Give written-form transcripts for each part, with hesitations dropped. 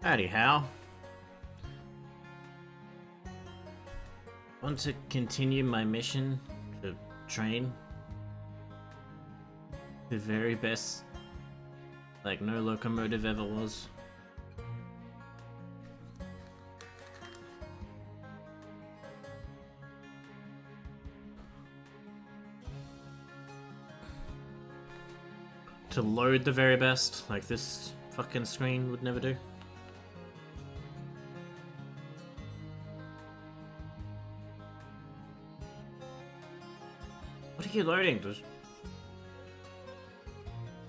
Howdy, Hal. Want to continue my mission to train the very best, like no locomotive ever was. To load the very best, like this fucking screen would never do. What are you loading? There's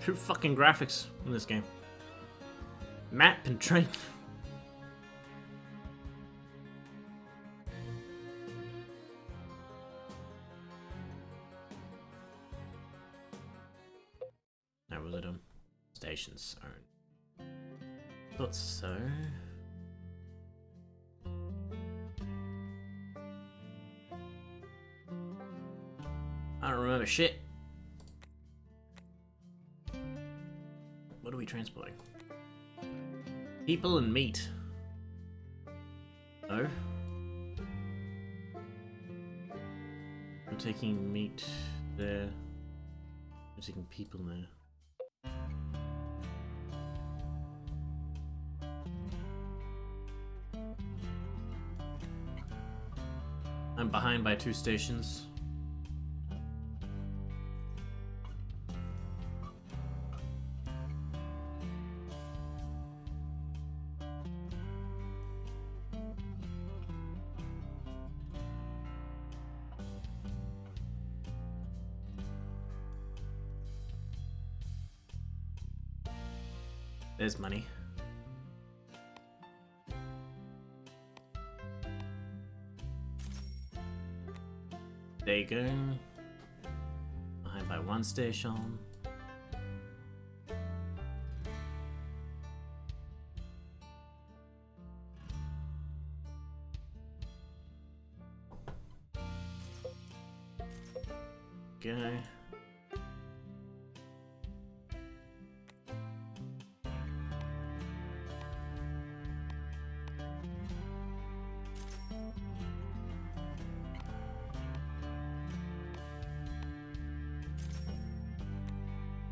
two fucking graphics in this game. Map and train. Now was it stations own? Thought so. I don't remember shit. What are we transporting? People and meat. No. I'm taking meat there. I'm taking people there. I'm behind by 2 stations. There's money. There you go. Behind by 1 station. Go.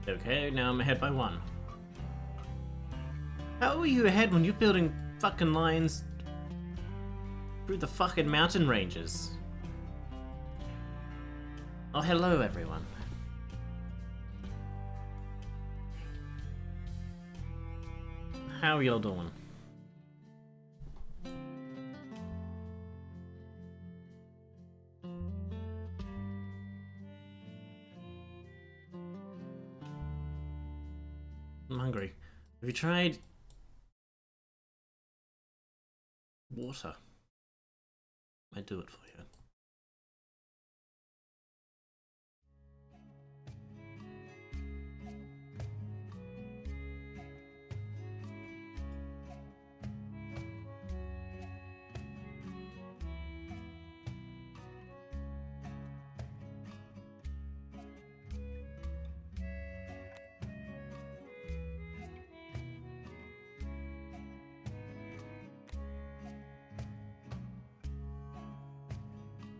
Okay, now I'm ahead by 1. How are you ahead when you're building fucking lines through the fucking mountain ranges? Oh, hello everyone. How are y'all doing? I'm hungry. Have you tried water? I do it for you.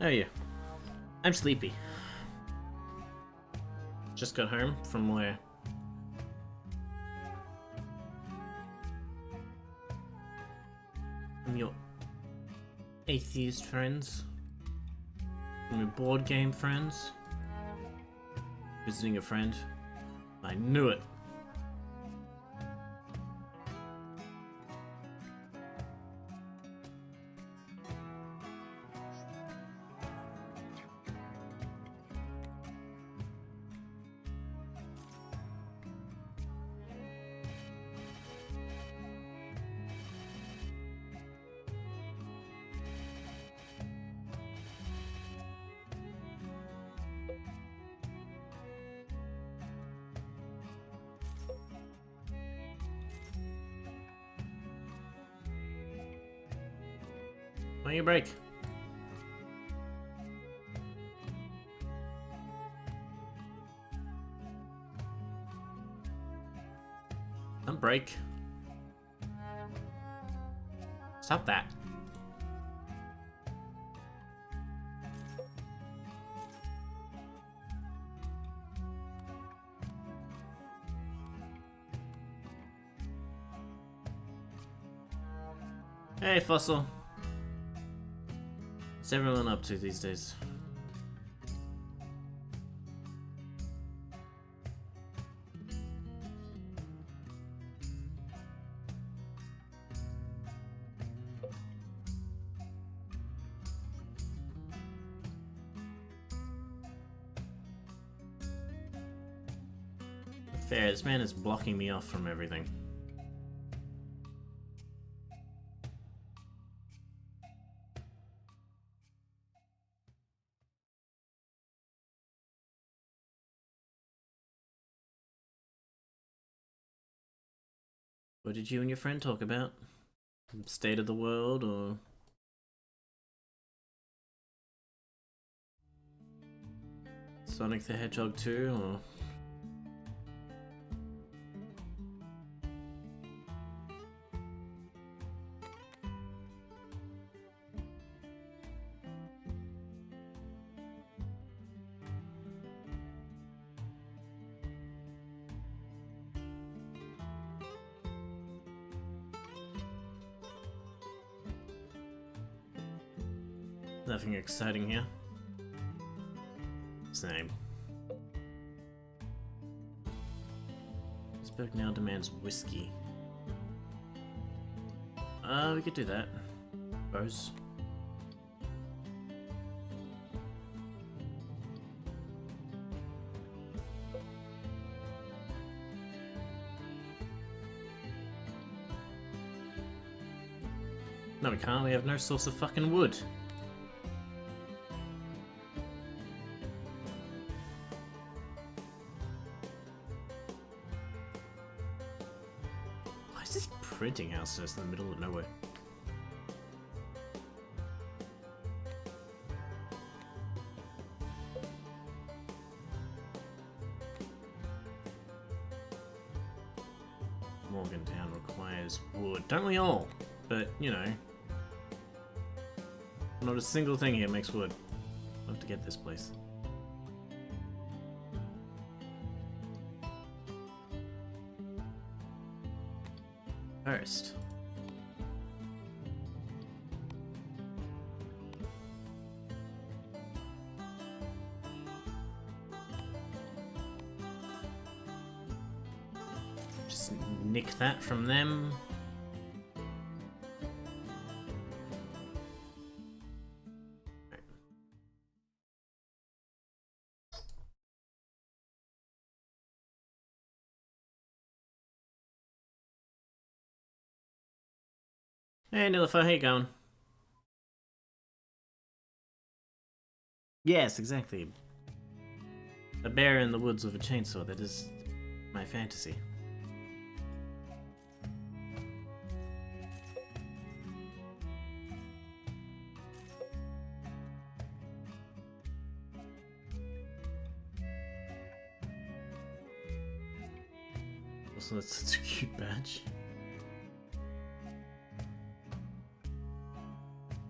Oh yeah. I'm sleepy. Just got home from where? From your atheist friends? From your board game friends? Visiting a friend? I knew it. On your break. Don't break. Stop that. Hey, Fossil. What's everyone up to these days? Fair, this man is blocking me off from everything. What did you and your friend talk about? State of the world, or... Sonic the Hedgehog 2, or... Nothing exciting here. Same. This book now demands whiskey. We could do that. Suppose. No, we can't. We have no source of fucking wood. Why is this printing house just in the middle of nowhere? Morgantown requires wood. Don't we all? But, you know, not a single thing here makes wood. I'll have to get this place. First. Just nick that from them. Hey, Nilifer, how you going? Yes, exactly. A bear in the woods with a chainsaw, that is my fantasy. Also, that's such a cute badge.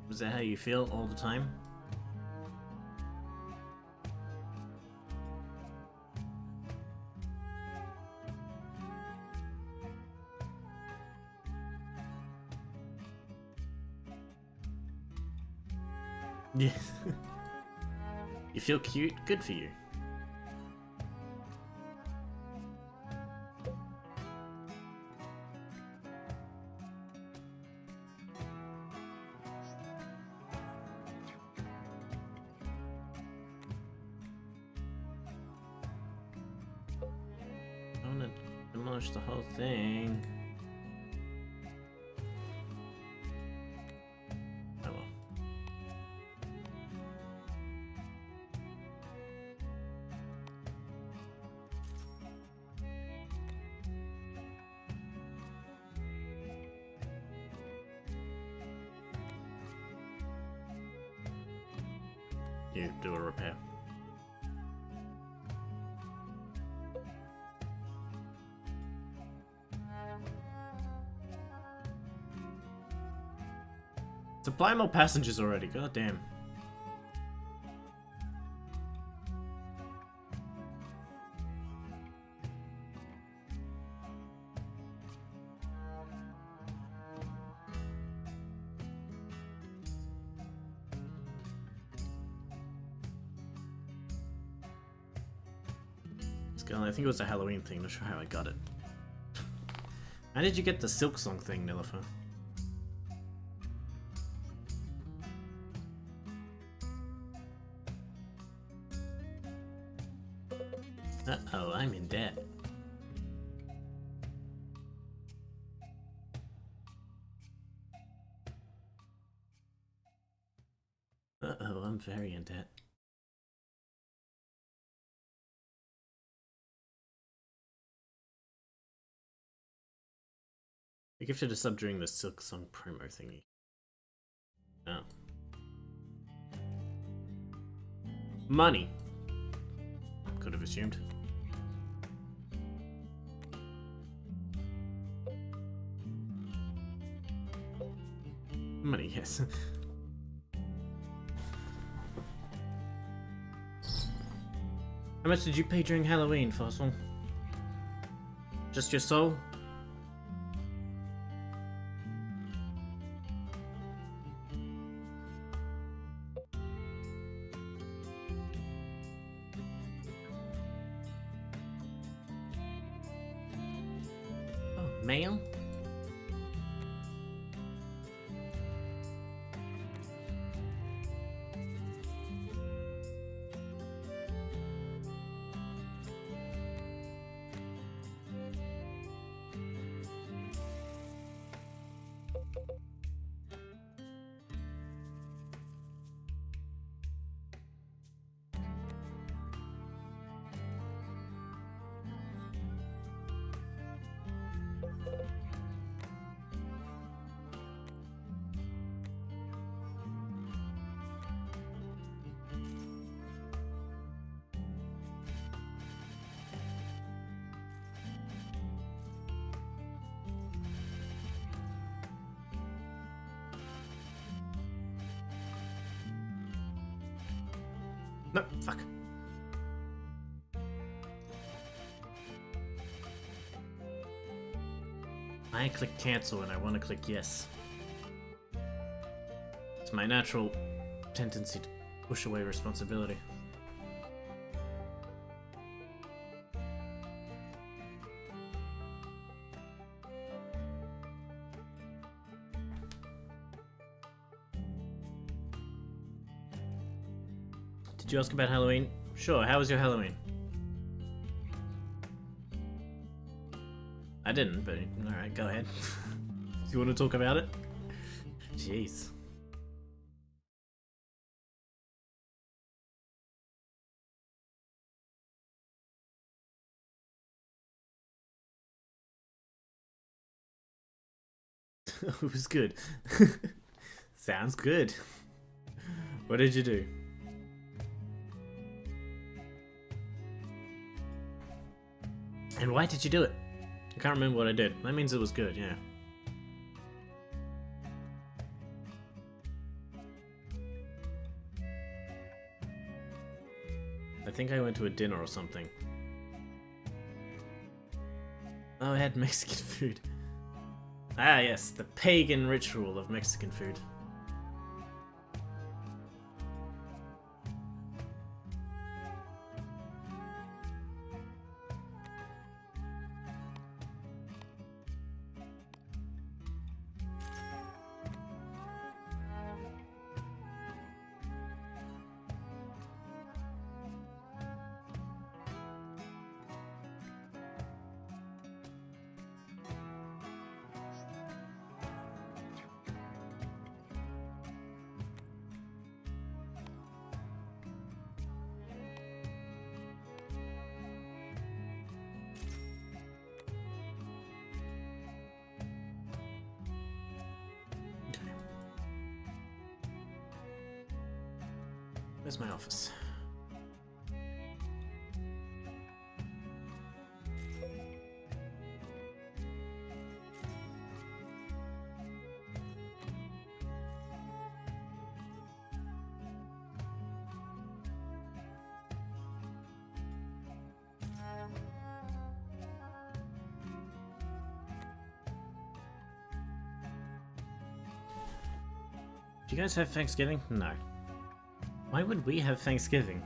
Is that how you feel all the time? Yes. You feel cute? Good for you. I wanna demolish the whole thing. Oh well. You do a repair. Supply more passengers already, god damn. I think it was a Halloween thing, not sure how I got it. How did you get the Silk Song thing, Nilifer? Uh-oh, I'm in debt. Uh-oh, I'm very in debt. I gifted a sub during the Silk Song promo thingy. Oh. Money. Could have assumed. Money, yes. How much did you pay during Halloween, Fossil? Just your soul? Oh, mail? No, fuck. I click cancel and I want to click yes. It's my natural tendency to push away responsibility. Did you ask about Halloween? Sure, how was your Halloween? I didn't, but alright, go ahead. Do you want to talk about it? Jeez. It was good. Sounds good. What did you do? And why did you do it? I can't remember what I did. That means it was good, yeah. I think I went to a dinner or something. Oh, I had Mexican food. Ah, yes, the pagan ritual of Mexican food. Where's my office? Do you guys have Thanksgiving? No. Why would we have Thanksgiving?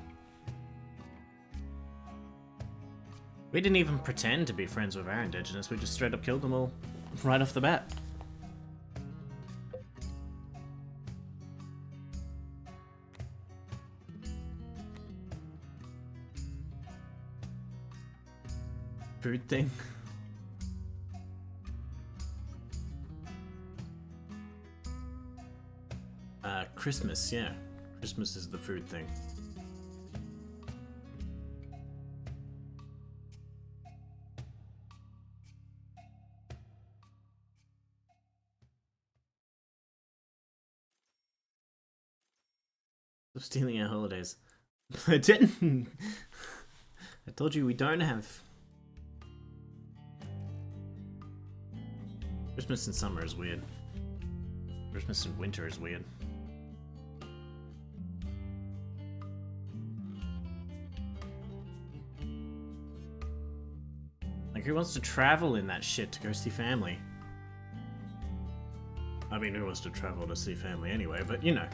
We didn't even pretend to be friends with our indigenous, we just straight up killed them all right off the bat. Food thing. Christmas, yeah. Christmas is the food thing. Stop stealing our holidays. I didn't. I told you we don't have. Christmas in summer is weird. Christmas in winter is weird. Like, who wants to travel in that shit to go see family? I mean, who wants to travel to see family anyway, but you know.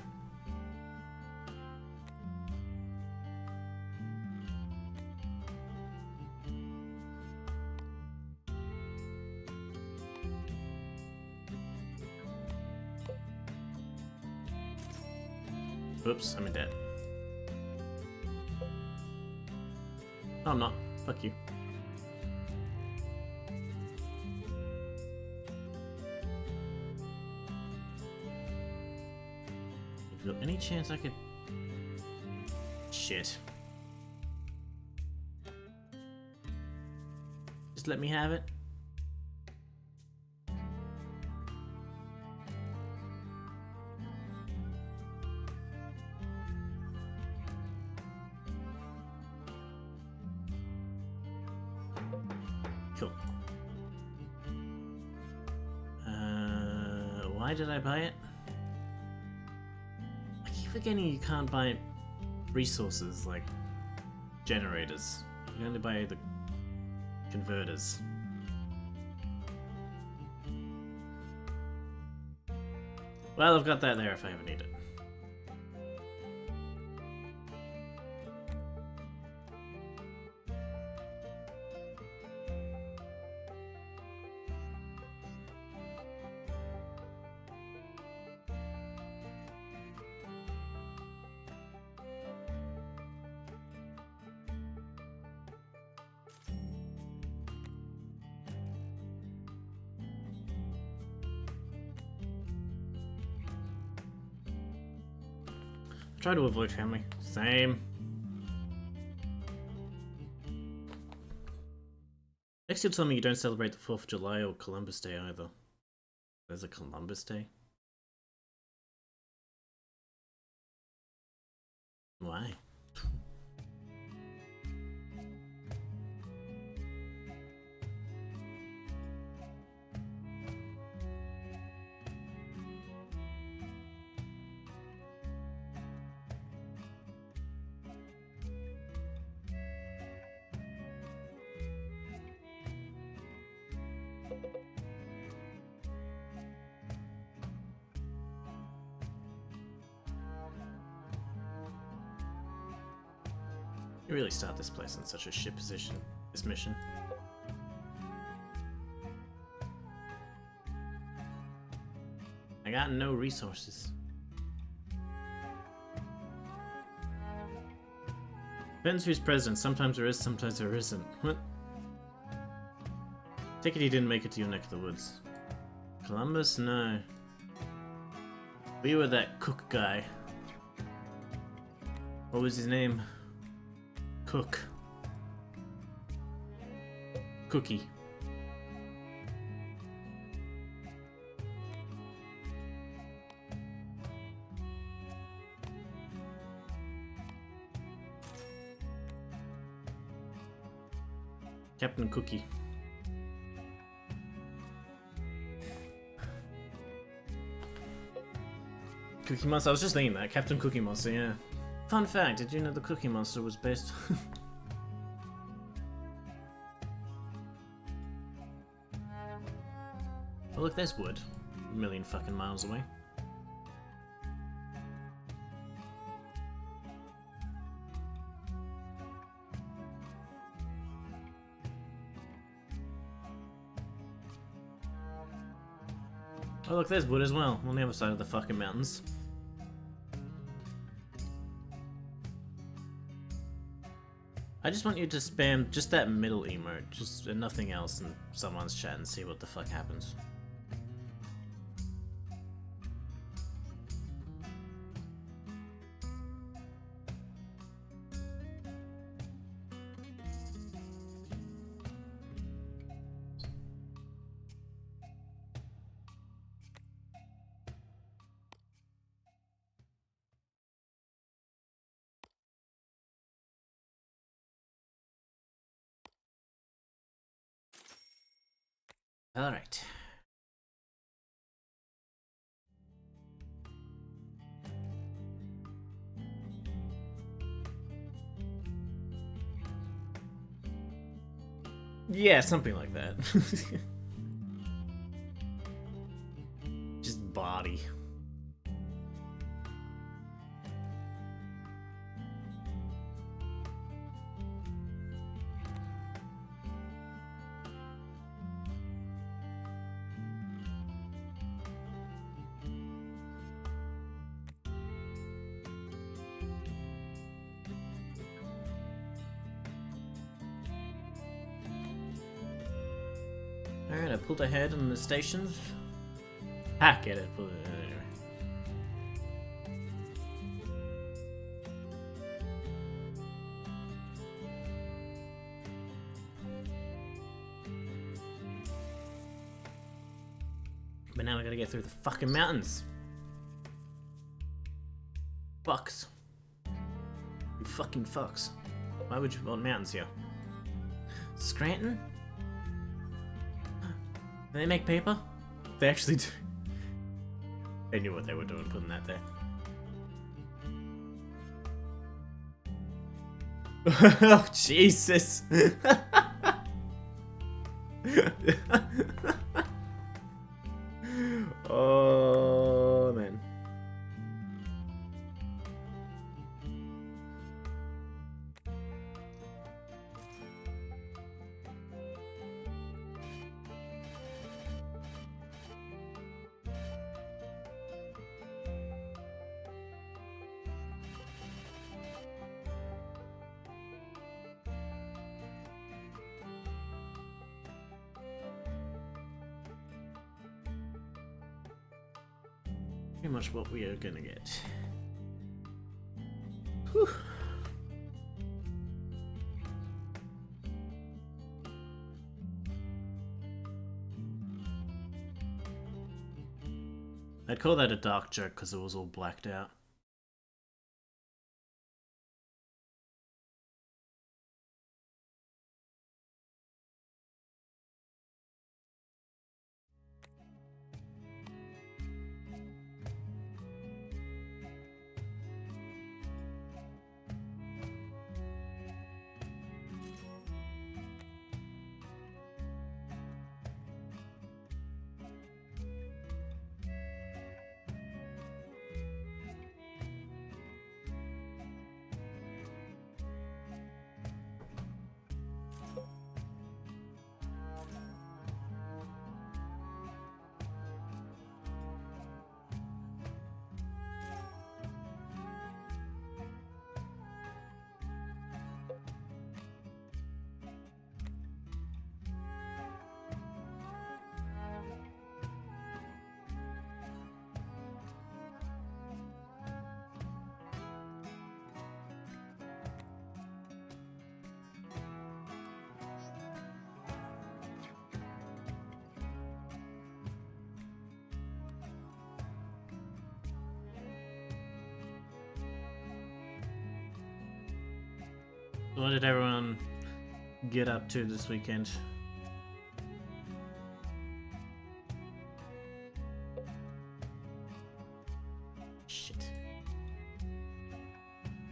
Oops, I'm in debt. No, I'm not. Fuck you. Is there any chance I could... Shit. Just let me have it. Cool. Why did I buy it? I keep forgetting you can't buy resources like generators. You can only buy the converters. Well, I've got that there if I ever need it. Try to avoid family. Same. Next you'll tell me you don't celebrate the 4th of July or Columbus Day either. There's a Columbus Day? Why? You really start this place in such a shit position, this mission. I got no resources. Depends who's president. Sometimes there is, sometimes there isn't. What? Take it he didn't make it to your neck of the woods. Columbus? No. We were that Cook guy. What was his name? Cook. Cookie. Captain Cookie. Cookie Monster? I was just thinking that. Captain Cookie Monster, yeah. Fun fact, did you know the Cookie Monster was based... Oh look, there's wood. A million fucking miles away. Oh look, there's wood as well, on the other side of the fucking mountains. I just want you to spam just that middle emote, just and nothing else in someone's chat and see what the fuck happens. Alright. Yeah, something like that. Just body. Alright, I pulled ahead on the stations. Ah, get it. Pulled it. Anyway. But now I gotta get through the fucking mountains. Fucks. You fucking fucks. Why would you want mountains here? Scranton? Do they make paper? They actually do. They knew what they were doing putting that there. Oh, Jesus. Oh, man. Pretty much what we are gonna get. Whew. I'd call that a dark joke because it was all blacked out. What did everyone get up to this weekend? Shit.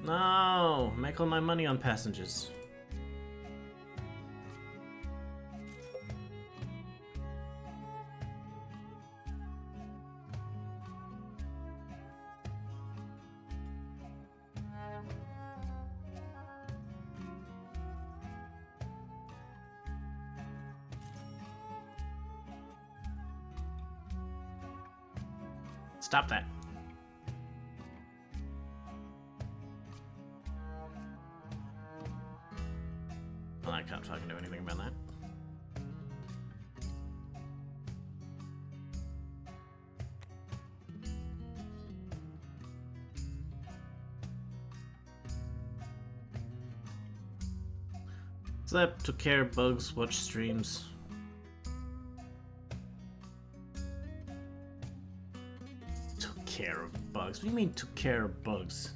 No! Make all my money on passengers. Stop that. Well, I can't fucking do anything about that. Slept, took care of bugs, watched streams. Took care of bugs? What do you mean took care of bugs?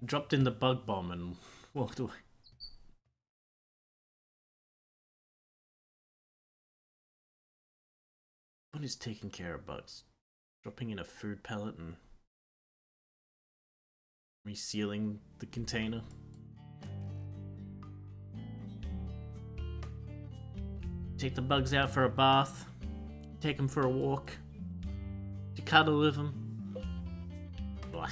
Dropped in the bug bomb and walked away. What is taking care of bugs? Dropping in a food pellet and resealing the container. Take the bugs out for a bath. Take them for a walk. To cuddle with them. Blah.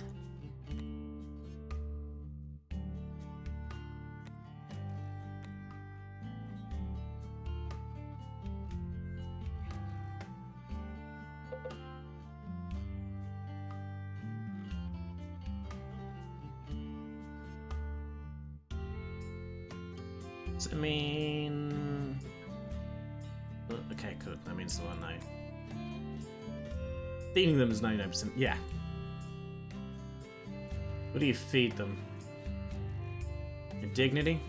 I mean... Okay, good. That means the one night. Feeding them is 99%. Yeah. What do you feed them? Your dignity?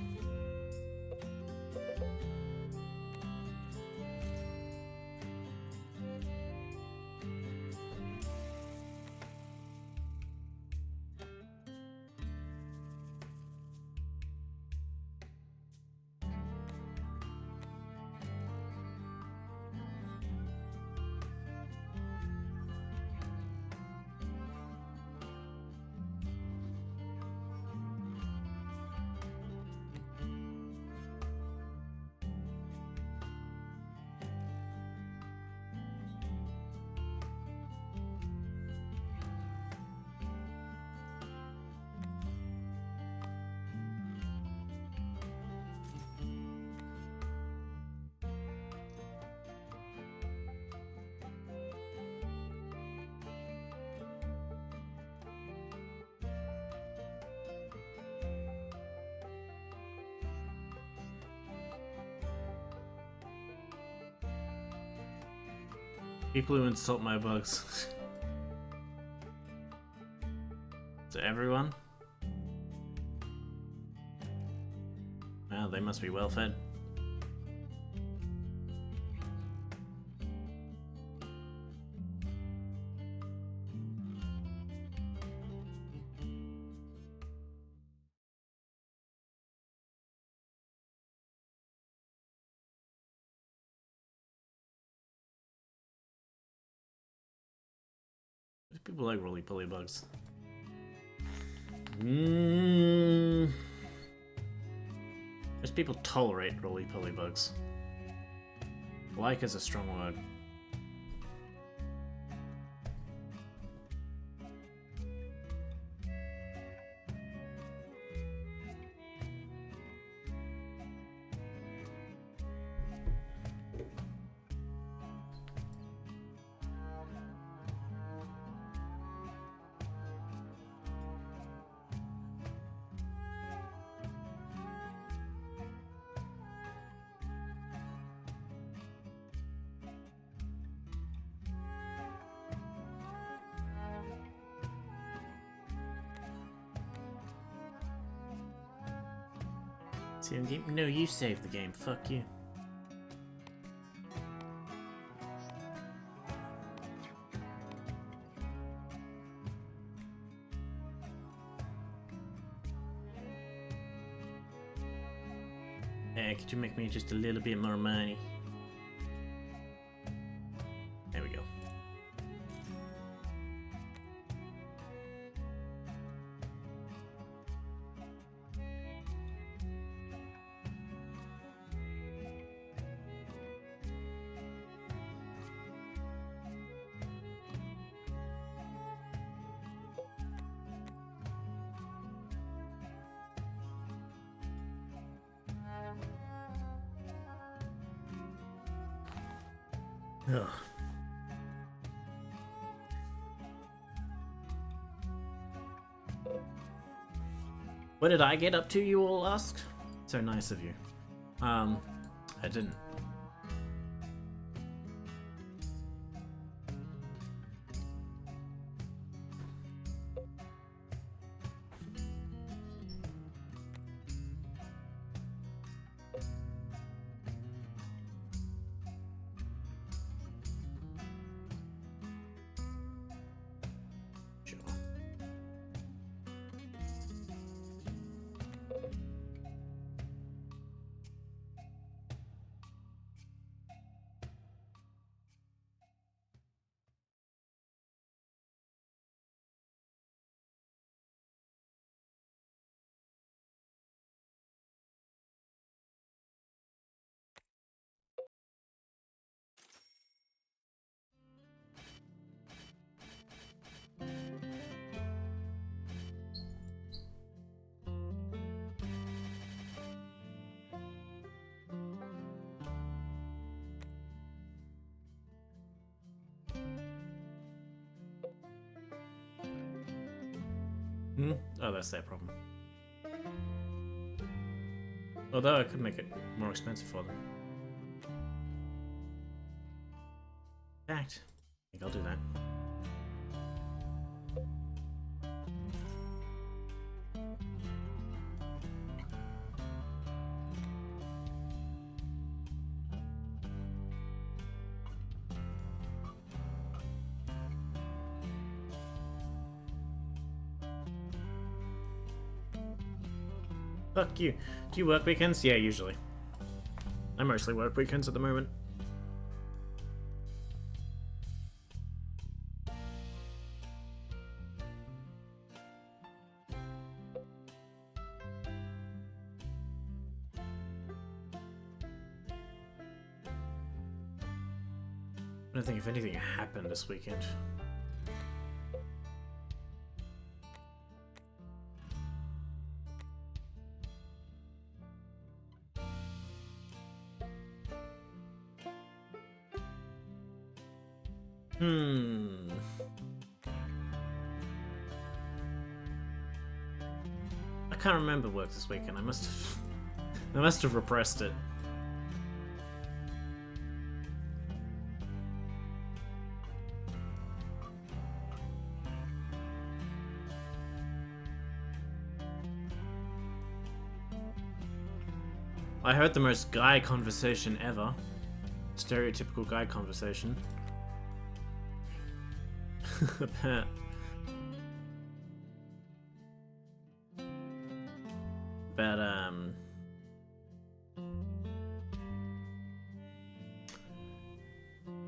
People who insult my bugs. To everyone? Wow, they must be well fed. People like roly-poly bugs. Most people tolerate roly-poly bugs. Like is a strong word. No, you saved the game. Fuck you. Hey, could you make me just a little bit more money? There we go. Ugh. What did I get up to, you all ask? So nice of you. I didn't. Sure. Hmm? Oh, that's their problem. Although I could make it more expensive for them. In fact, I think I'll do that. Fuck you. Do you work weekends? Yeah, usually. I mostly work weekends at the moment. I don't think if anything happened this weekend. I can't remember work this weekend. I must have repressed it. I heard the most guy conversation ever. Stereotypical guy conversation. about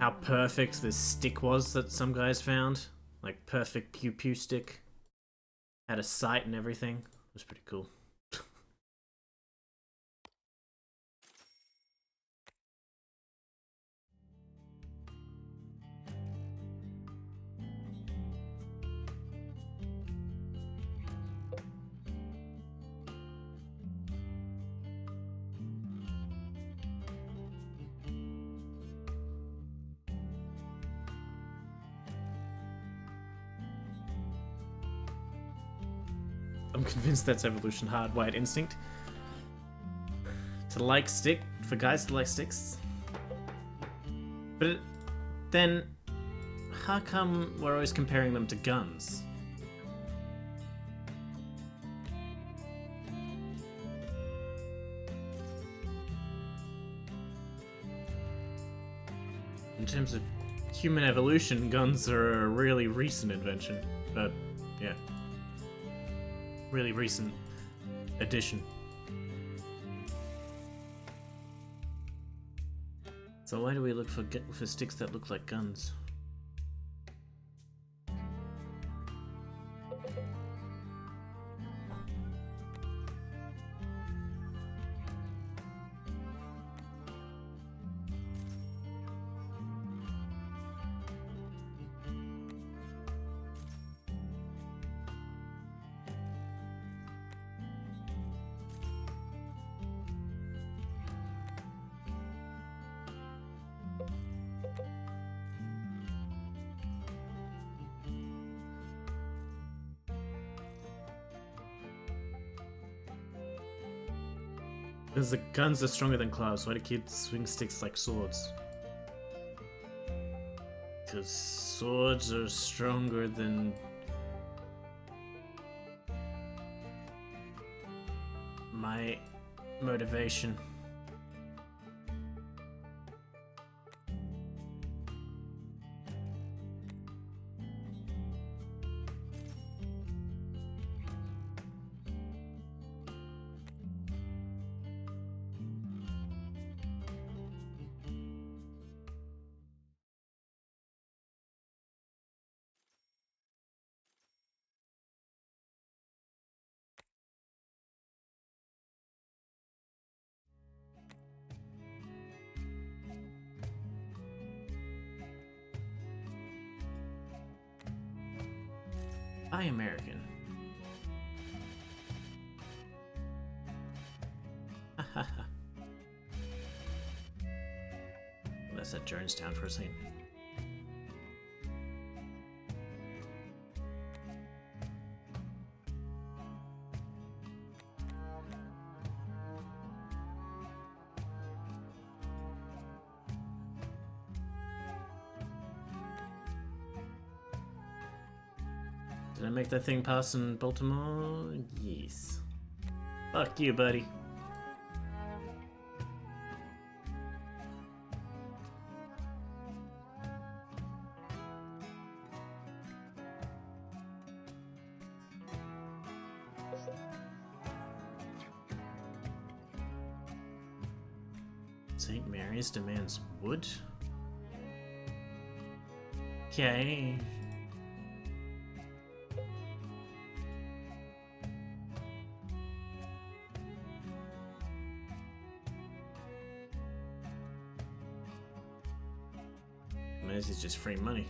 how perfect this stick was that some guys found. Like, perfect pew pew stick. Had a sight and everything. It was pretty cool. I'm convinced that's evolution hardwired instinct. To like stick, for guys to like sticks. But then, how come we're always comparing them to guns? In terms of human evolution, guns are a really recent invention. But, yeah. Really recent addition. So why do we look for sticks that look like guns? Because the guns are stronger than clubs. Why do kids swing sticks like swords? Because swords are stronger than... my motivation. I American. That's at Jonestown for a scene. Did I make that thing pass in Baltimore? Yes. Fuck you, buddy. St. Mary's demands wood? Okay. This is just free money.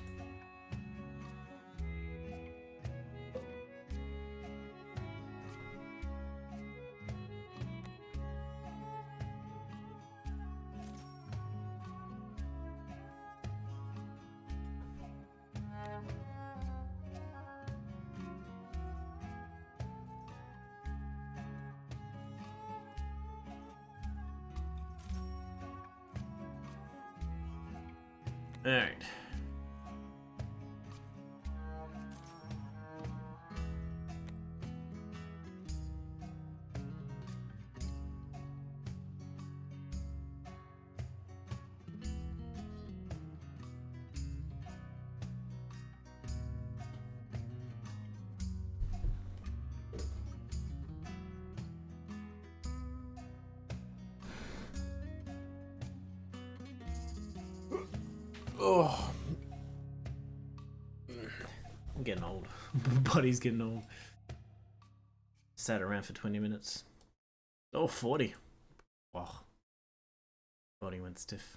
All right. Oh, I'm getting old. My body's getting old. Sat around for 20 minutes. Oh, 40. Wow. Body went stiff.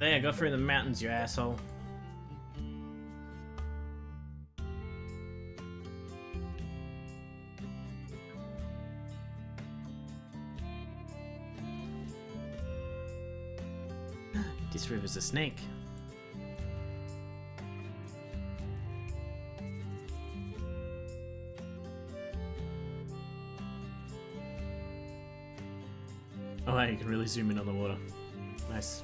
Hey, I got through the mountains, you asshole. This river's a snake. Oh, hey, you can really zoom in on the water. Nice.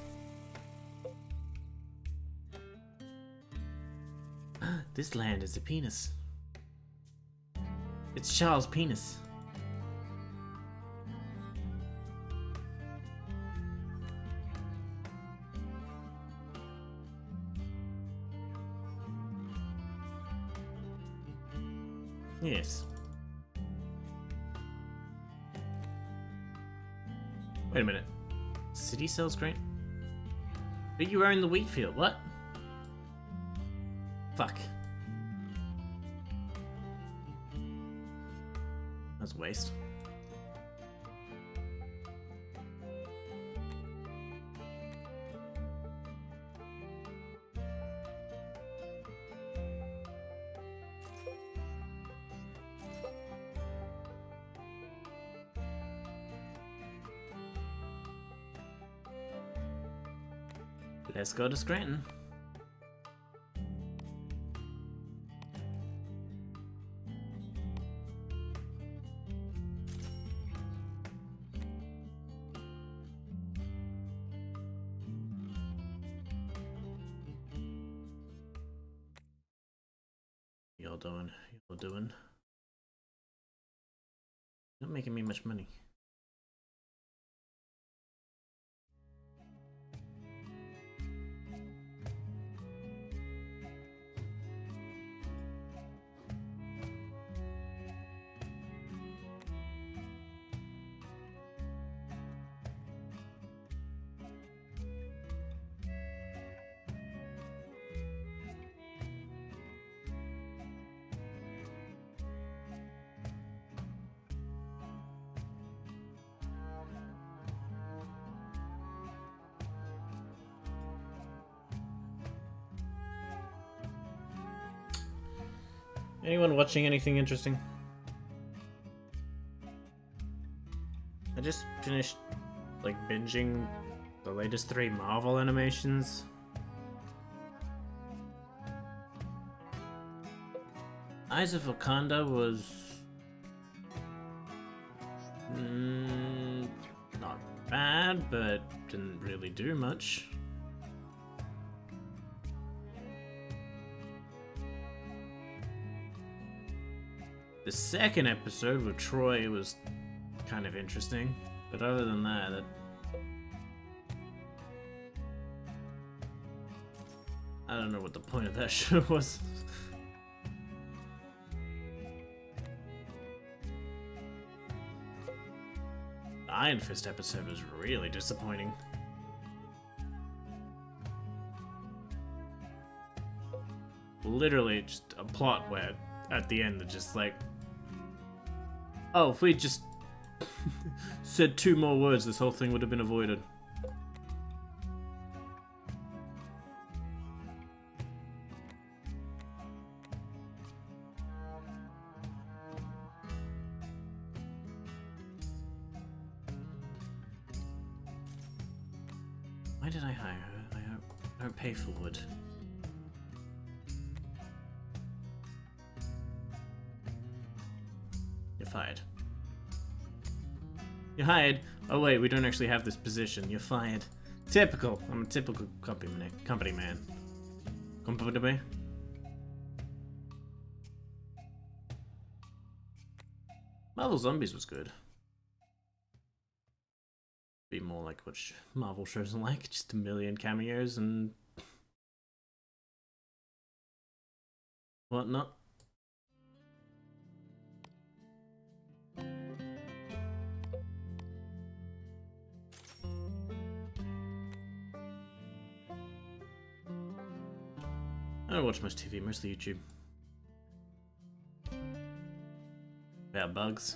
This land is a penis. It's Charles' penis. Yes. Wait a minute. City sells grain? But you own the wheat field, what? Fuck. That's a waste. Let's go to Scranton. Y'all doing? Y'all doing? Not making me much money. Anyone watching anything interesting? I just finished, like, binging the latest 3 Marvel animations. Eyes of Wakanda was... not bad, but didn't really do much. The second episode with Troy was kind of interesting, but other than that, I don't know what the point of that show was. The Iron Fist episode was really disappointing. Literally just a plot where at the end they're just like, oh, if we just said 2 more words, this whole thing would have been avoided. Why did I hire her? I don't pay for wood. You're fired. You're hired. Oh wait, we don't actually have this position. You're fired. Typical. I'm a typical company man. Company man. Marvel Zombies was good. Be more like what Marvel shows are like. Just a million cameos and whatnot. I don't watch much TV, mostly YouTube. About bugs.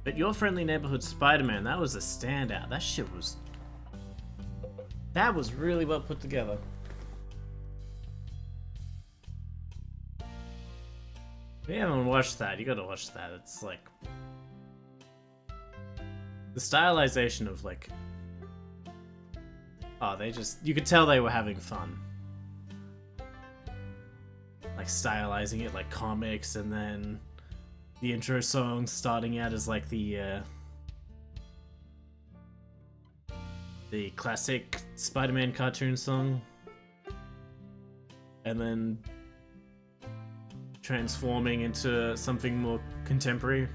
But Your Friendly Neighborhood Spider-Man, that was a standout. That shit was... that was really well put together. If you haven't watched that, you gotta watch that. It's like... the stylization of like... oh, they just... you could tell they were having fun. Like stylizing it like comics, and then... the intro song starting out as like the classic Spider-Man cartoon song, and then transforming into something more contemporary.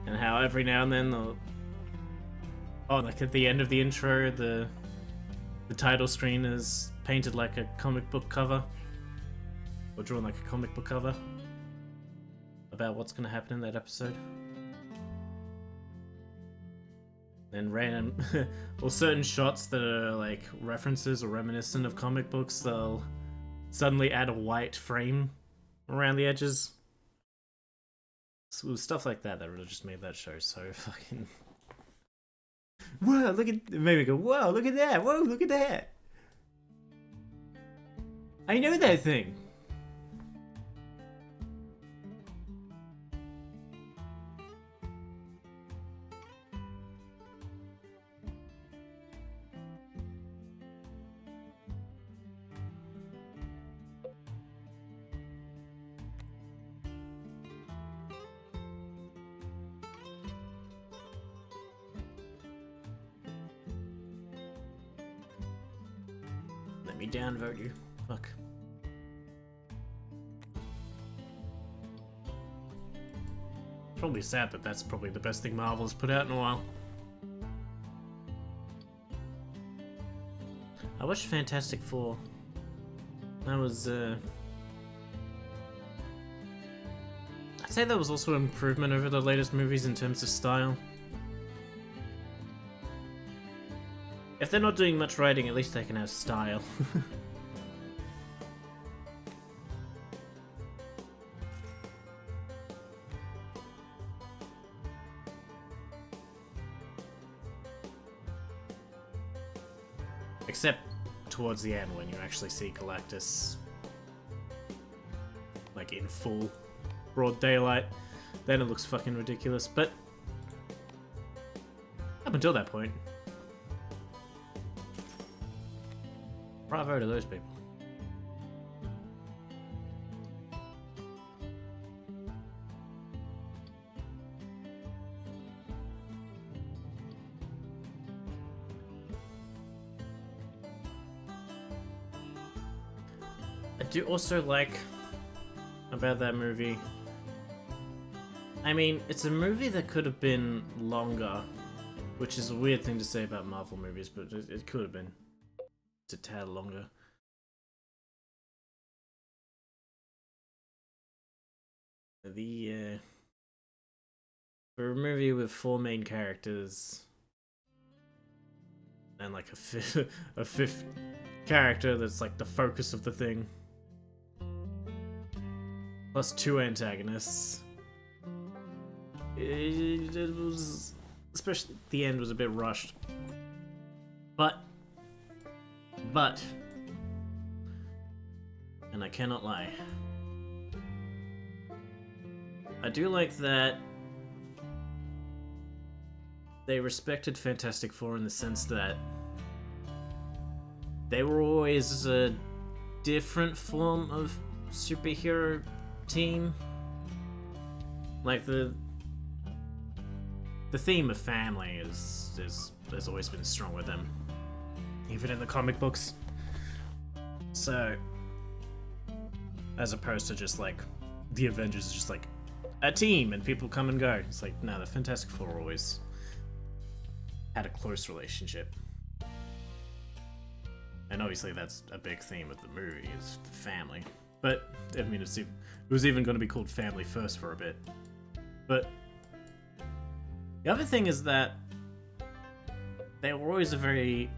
And how every now and then like at the end of the intro, the title screen is painted like a comic book cover. Or drawn like a comic book cover. About what's going to happen in that episode. Then random, or certain shots that are like references or reminiscent of comic books, they'll suddenly add a white frame around the edges. So stuff like that really just made that show so fucking... Whoa, look at... Maybe go, whoa, look at that! Whoa, look at that! I know that thing! Let me downvote you. Fuck. Probably sad that that's probably the best thing Marvel's put out in a while. I watched Fantastic Four. That was, I'd say that was also an improvement over the latest movies in terms of style. If they're not doing much writing, at least they can have style. Except towards the end when you actually see Galactus like in full broad daylight, then it looks fucking ridiculous, but up until that point, bravo to those people. I do also like about that movie, I mean, it's a movie that could have been longer, which is a weird thing to say about Marvel movies, but it could have been a tad longer. For a movie with 4 main characters and like a fifth character that's like the focus of the thing, plus 2 antagonists, it was, especially the end, was a bit rushed, but, and I cannot lie, I do like that they respected Fantastic Four in the sense that they were always a different form of superhero team. Like the theme of family has always been strong with them, even in the comic books. So, as opposed to just like the Avengers is just like a team and people come and go. It's like, no, the Fantastic Four always had a close relationship. And obviously that's a big theme of the movie, is family. But, I mean, it was even going to be called Family First for a bit. But the other thing is that they were always a very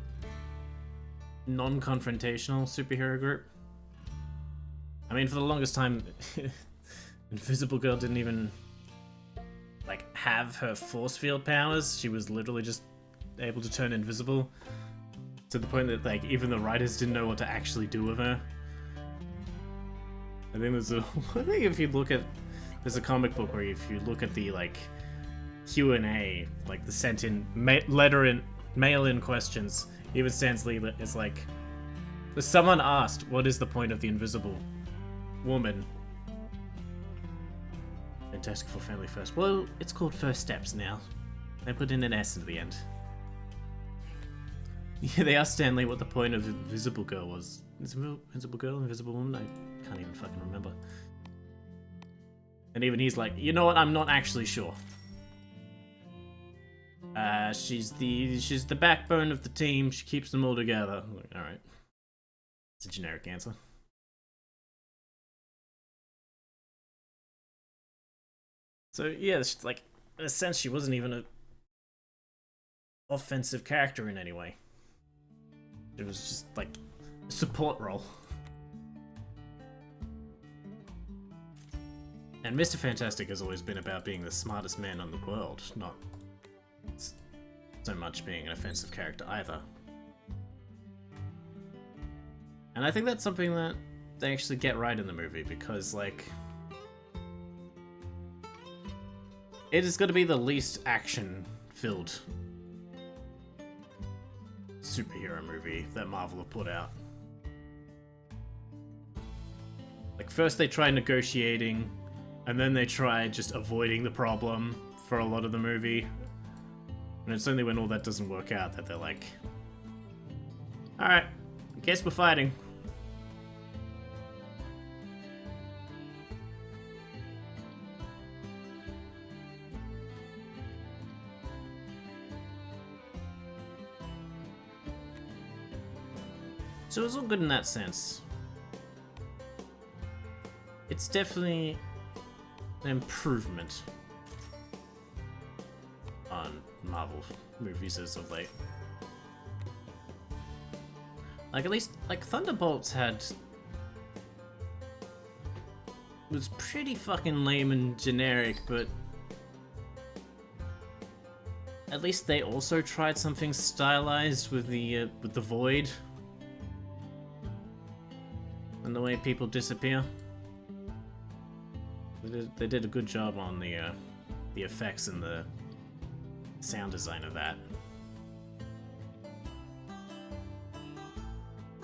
non-confrontational superhero group. I mean, for the longest time, Invisible Girl didn't even like have her force field powers. She was literally just able to turn invisible, to the point that like even the writers didn't know what to actually do with her. I think I think if you look at, there's a comic book where if you look at the like Q&A, like the sent in mail-in questions, even Stan Lee is like, someone asked, what is the point of the invisible woman. Fantastic Four Family First. Well, it's called First Steps now. They put in an S at the end. Yeah, they asked Stanley what the point of Invisible Girl was. Invisible Girl? Invisible Woman? I can't even fucking remember. And even he's like, you know what? I'm not actually sure. She's the backbone of the team. She keeps them all together. Like, all right. It's a generic answer. So yeah, it's like in a sense she wasn't even a offensive character in any way. It was just like a support role. And Mr. Fantastic has always been about being the smartest man in the world, not so much being an offensive character either. And I think that's something that they actually get right in the movie, because, like, it is going to be the least action-filled superhero movie that Marvel have put out. Like, first they try negotiating, and then they try just avoiding the problem for a lot of the movie. And it's only when all that doesn't work out that they're like, alright, I guess we're fighting. So it's all good in that sense. It's definitely an improvement on Marvel movies as of late. Like, at least, like, Thunderbolts was pretty fucking lame and generic, but at least they also tried something stylized with the Void and the way people disappear. They did a good job on the effects and the sound design of that.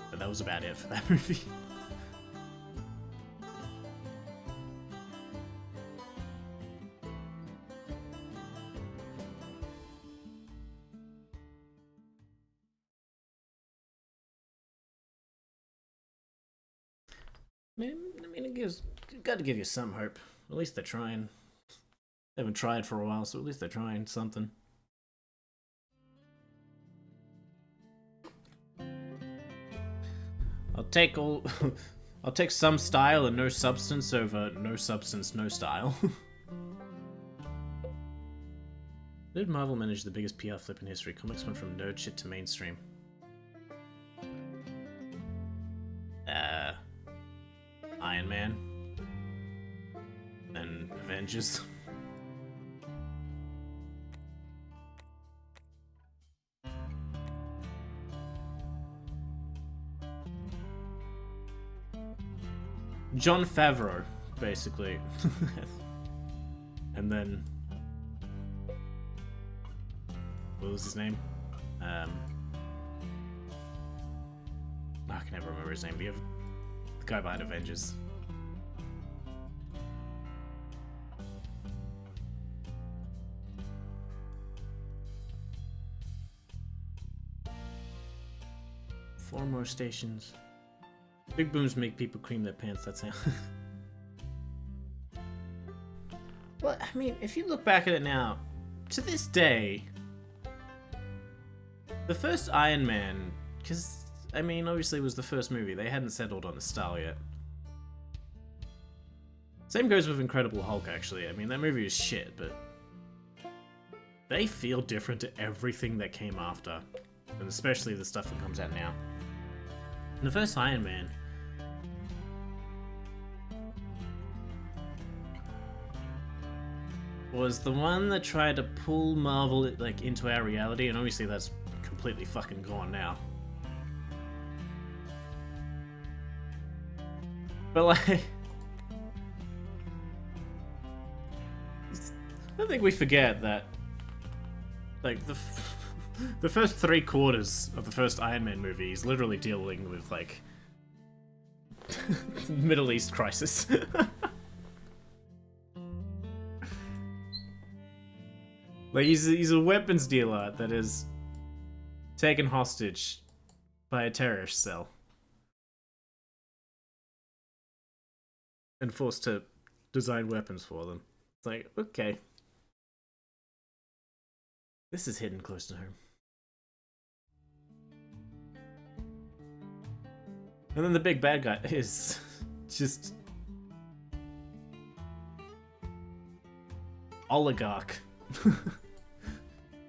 But that was about it for that movie. I mean, it got to give you some hope. At least they're trying. They haven't tried for a while, so at least they're trying something. I'll take some style and no substance over no substance, no style. Did Marvel manage the biggest PR flip in history? Comics went from nerd shit to mainstream. Iron Man and Avengers. Jon Favreau, basically. And then what was his name? I can never remember his name. The guy behind Avengers. Four more stations. Big booms make people cream their pants, that's how. Well, I mean, if you look back at it now, to this day, the first Iron Man, because, I mean, obviously it was the first movie, they hadn't settled on the style yet. Same goes with Incredible Hulk, actually. I mean, that movie is shit, but they feel different to everything that came after, and especially the stuff that comes out now. And the first Iron Man was the one that tried to pull Marvel like into our reality, and obviously that's completely fucking gone now. But like, I think we forget that like the first 3/4 of the first Iron Man movie is literally dealing with like Middle East crisis. Like, he's a weapons dealer that is taken hostage by a terrorist cell and forced to design weapons for them. It's like, okay. This is hidden close to home. And then the big bad guy is just oligarch.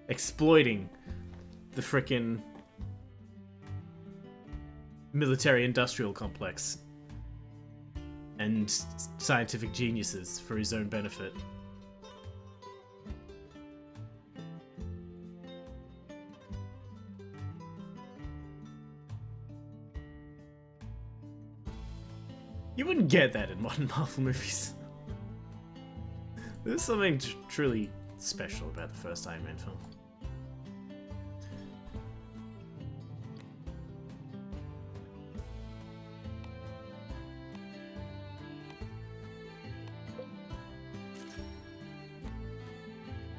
Exploiting the frickin' military-industrial complex and scientific geniuses for his own benefit. You wouldn't get that in modern Marvel movies. There's something truly special about the first Iron Man film.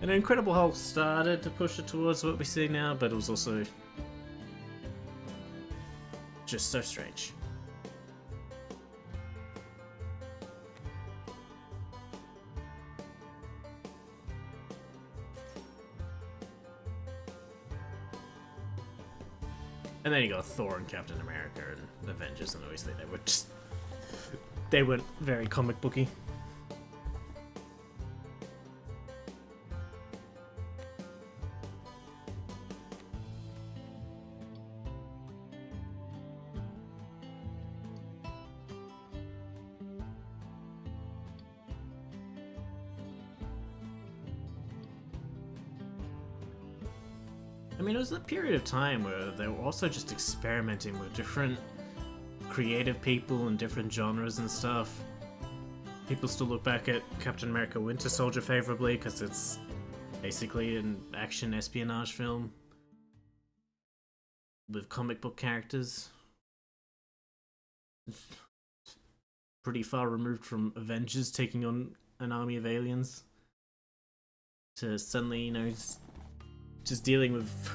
And Incredible Hulk started to push it towards what we see now, but it was also just so strange. And then you got Thor and Captain America and Avengers, and obviously they weren't very comic booky. I mean, it was a period of time where they were also just experimenting with different creative people and different genres and stuff. People still look back at Captain America Winter Soldier favorably because it's basically an action espionage film with comic book characters. Pretty far removed from Avengers taking on an army of aliens. To suddenly, you know, just dealing with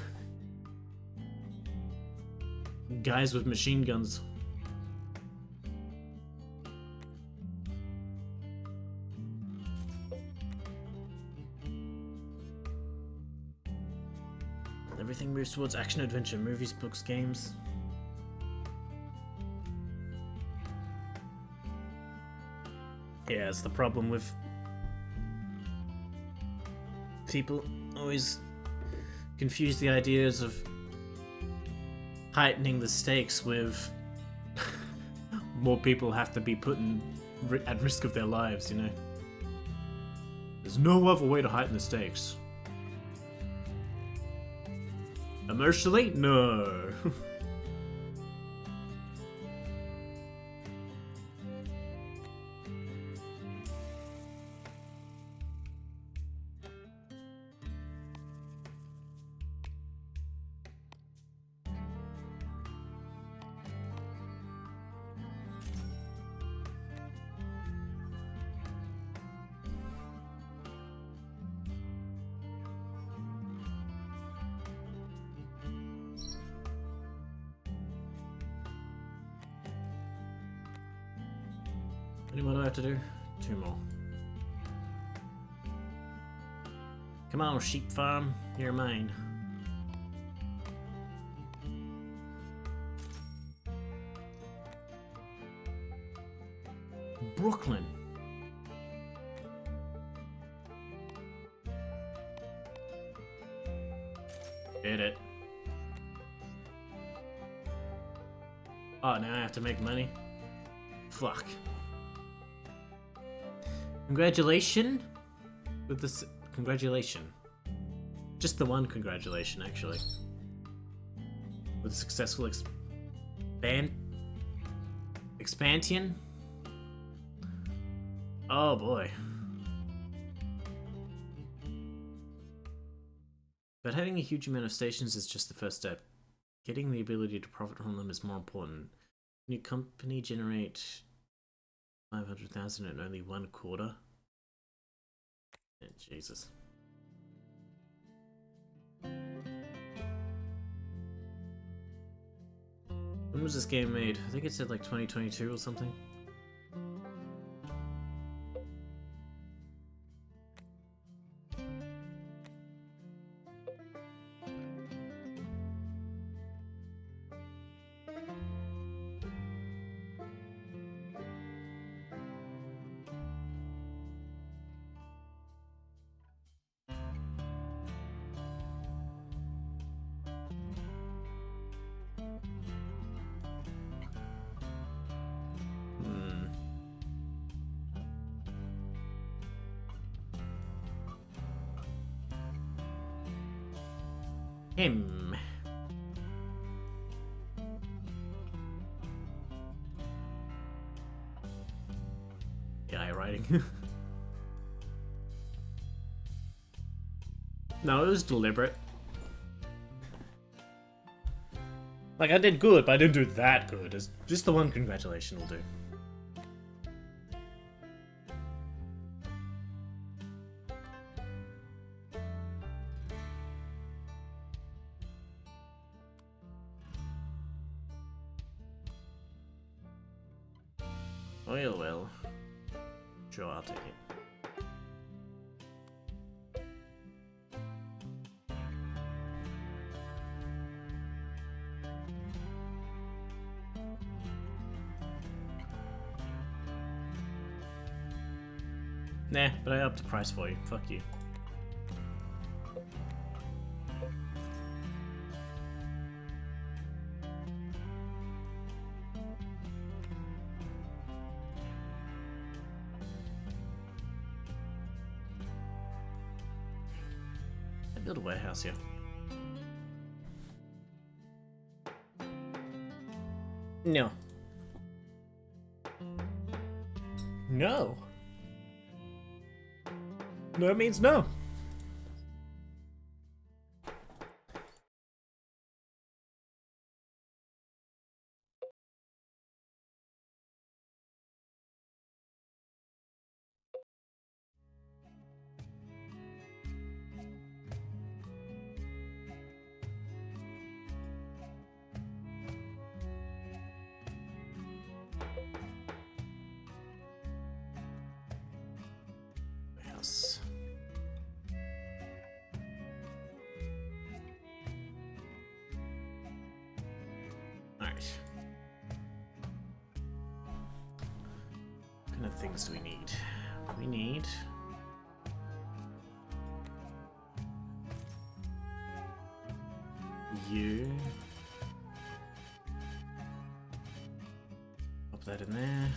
guys with machine guns. Everything moves towards action adventure, movies, books, games. Yeah, it's the problem with people always confuse the ideas of heightening the stakes with more people have to be put at risk of their lives, you know? There's no other way to heighten the stakes. Emotionally? No. How many more do I have to do? 2 more. Come on, sheep farm, you're mine. Brooklyn. Did it. Oh, now I have to make money? Fuck. Congratulations with this. Congratulation. Just the one congratulation, actually. With a successful expansion. Oh boy. But having a huge amount of stations is just the first step. Getting the ability to profit from them is more important. New company generate 500,000 in only 1 quarter. Oh, Jesus. When was this game made? I think it said like 2022 or something. Him. AI writing. No, it was deliberate. Like, I did good, but I didn't do that good. It's just the one congratulation will do. Oil well. Sure, I'll take it. Nah, but I upped the price for you. Fuck you. I build a warehouse here. No. No. No means no. Warehouse. Alright. What kind of things do we need? We need... you. Pop that in there.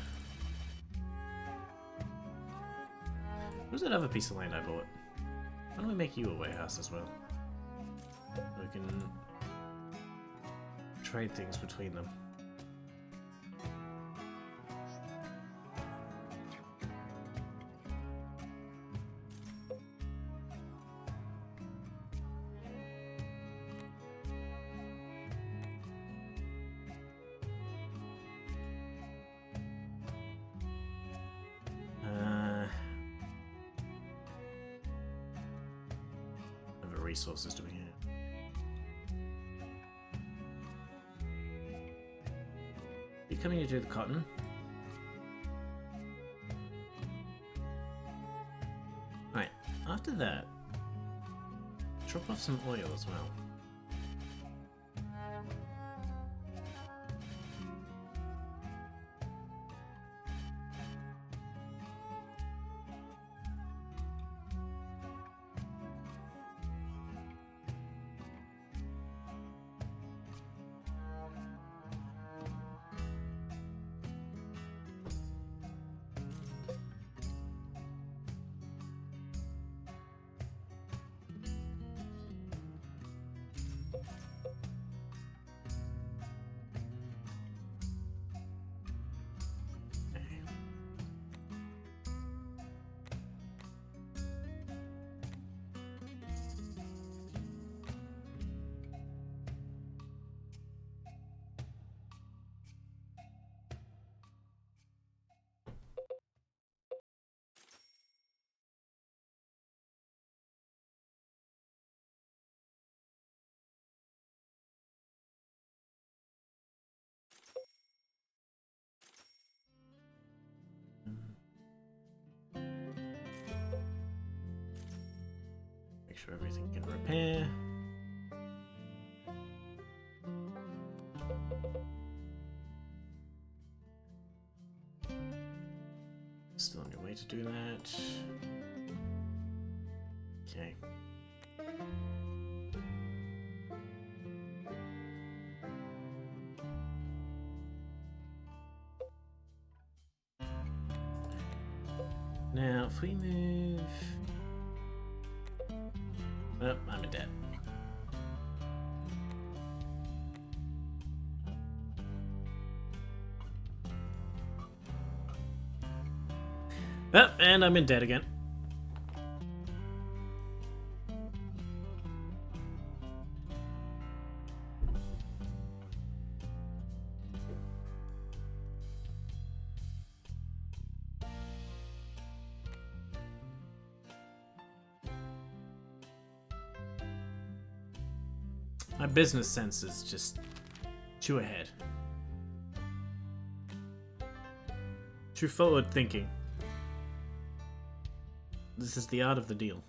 What was that other piece of land I bought? Why don't we make you a warehouse as well? We can trade things between them. What resources do we have? You coming to do the cotton? Right, after that, drop off some oil as well. sure everything can repair. Still on your way to do that. Okay. Now, if we move... Oh, I'm in debt. Oh, and I'm in debt again. My business sense is just too ahead. Too forward thinking. This is the art of the deal.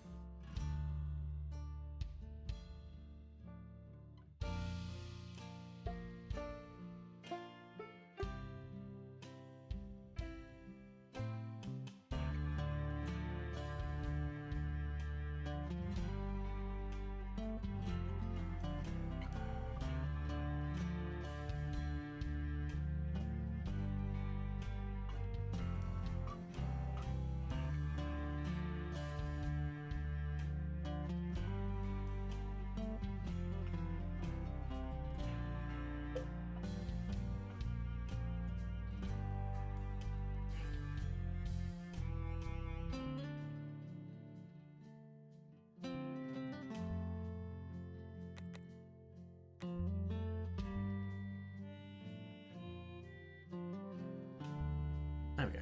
There we go.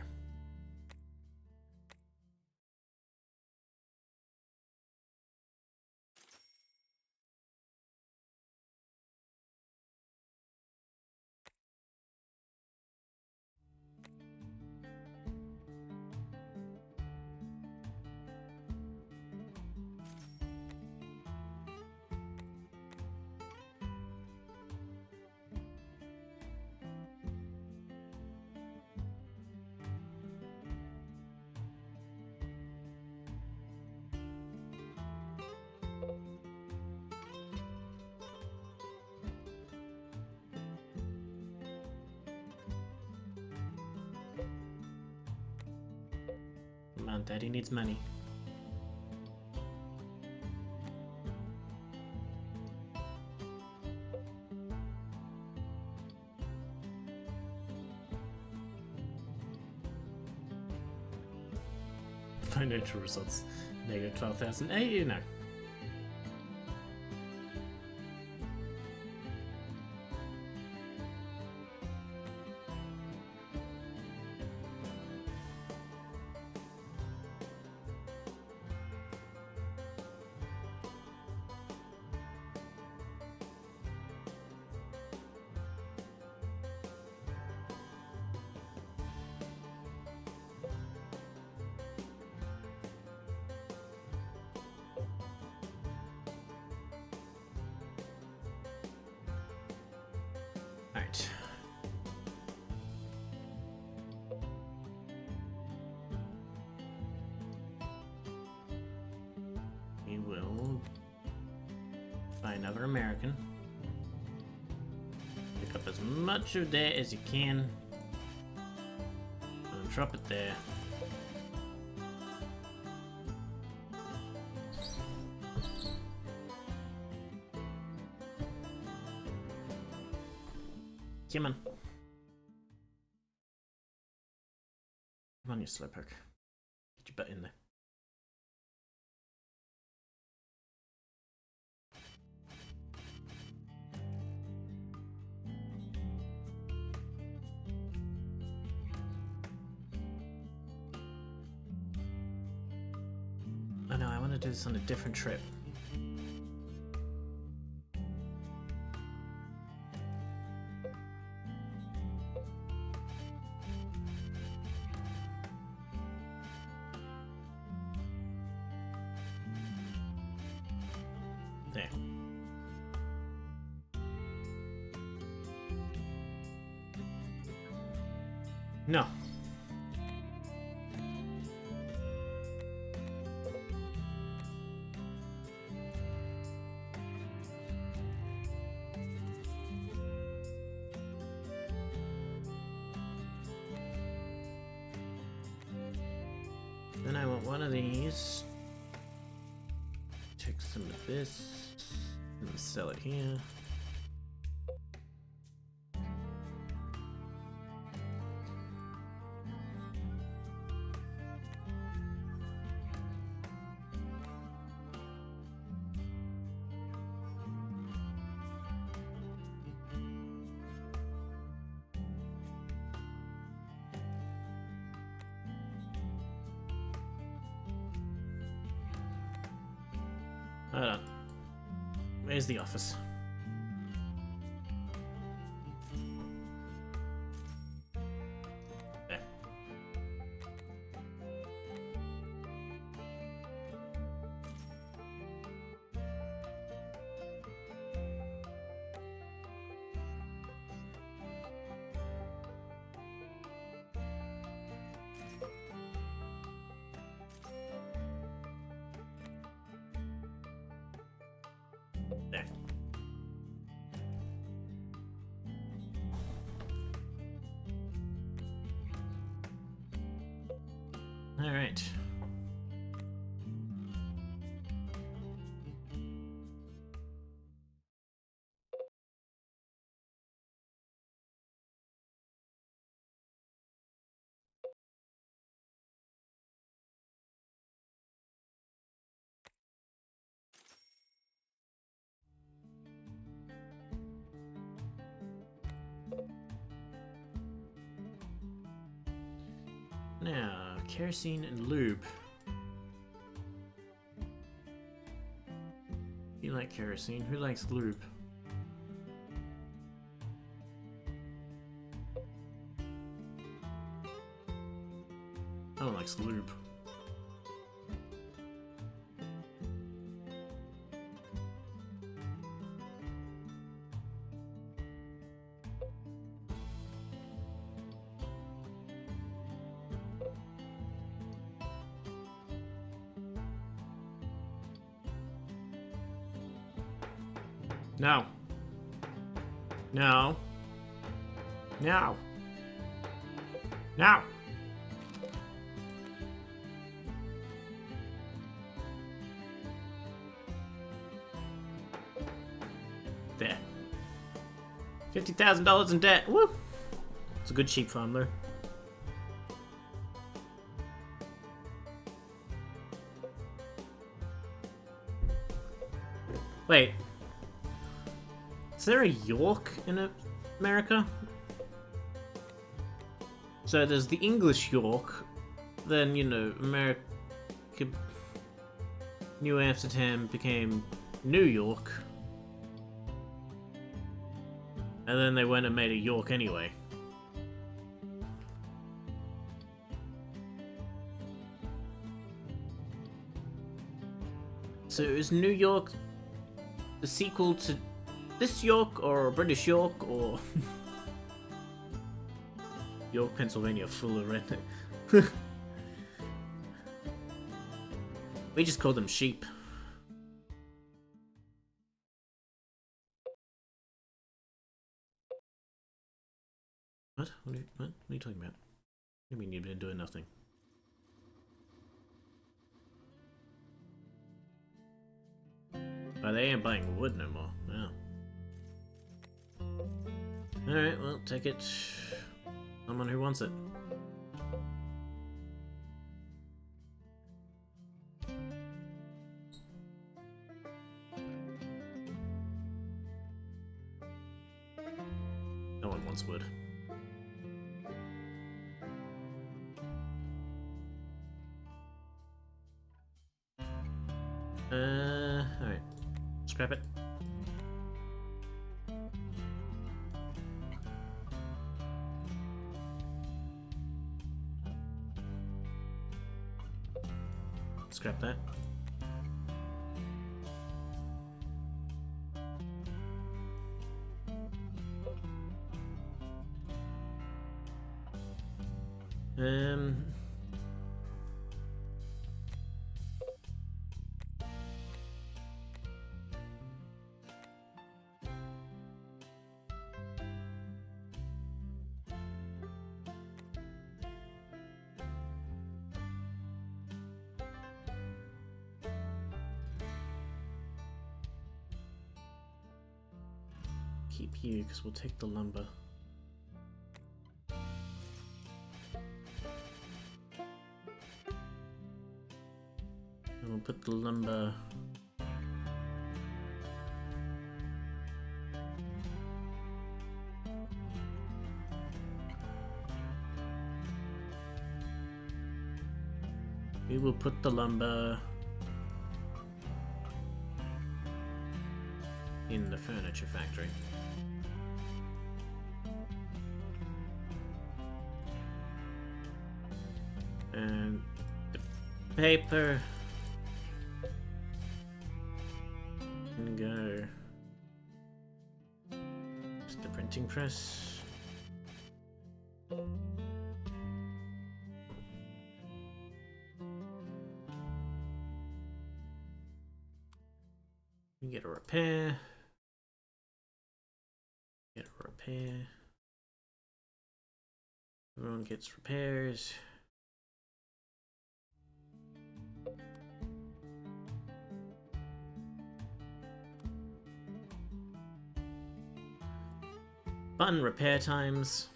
Come on, Daddy needs money. Financial results. Negative 12,000. Hey, you know. Alright. We will buy another American. Pick up as much of that as you can. And drop it there. Come on. Come on, you slowpoke. Get your butt in there. Oh no, I want to do this on a different trip. There. No. Then I want one of these. Take some of this and sell it here. Hold on. Where's the office? There. There. All right. Now, kerosene and lube. You like kerosene? Who likes lube? No one likes lube. No. No. No. No. There. $50,000 in debt. Woo! It's a good sheep farm, though. Wait. Is there a York in America? So there's the English York, then, you know, America... New Amsterdam became New York. And then they went and made a York anyway. So is New York the sequel to this York, or British York, or York, Pennsylvania, full of redneck? We just call them sheep. What? What are you talking about? What do you mean you've been doing nothing? Oh, they ain't buying wood no more. No. Alright, well, take it. Someone who wants it. No one wants wood. Alright. Scrap it. Scrap that. Um. Keep you, because we'll take the lumber. And we'll put the lumber... We will put the lumber... in the furniture factory. And the paper can go to the printing press. You get a repair. Get a repair. Everyone gets repairs. Fun repair times.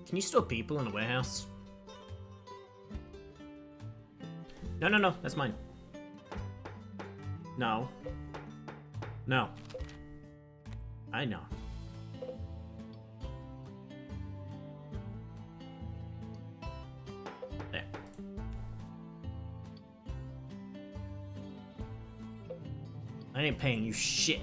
Can you store people in a warehouse? No, no, no, that's mine. No. No. I know. There. I ain't paying you shit.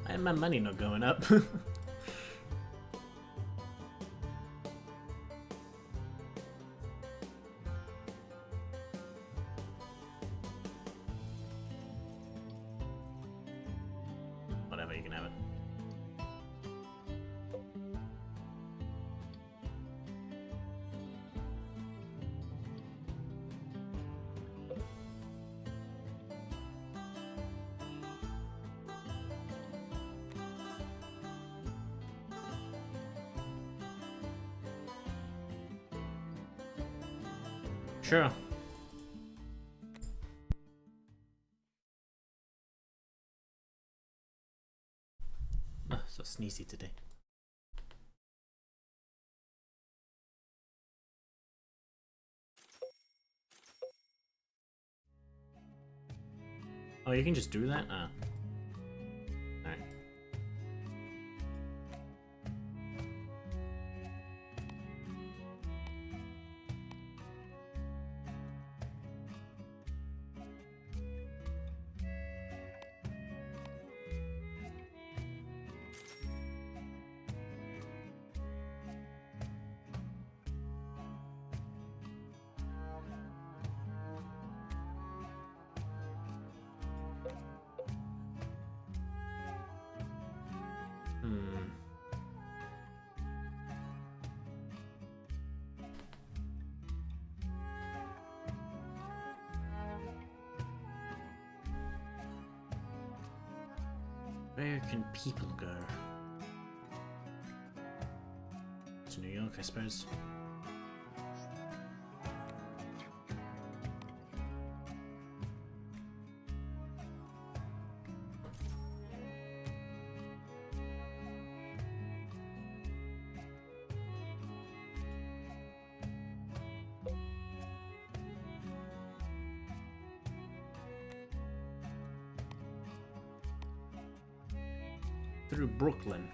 Why am my money not going up? Whatever, you can have it. Sure. So sneezy today. Oh, you can just do that? Alright. Where can people go? To New York, I suppose. through Brooklyn.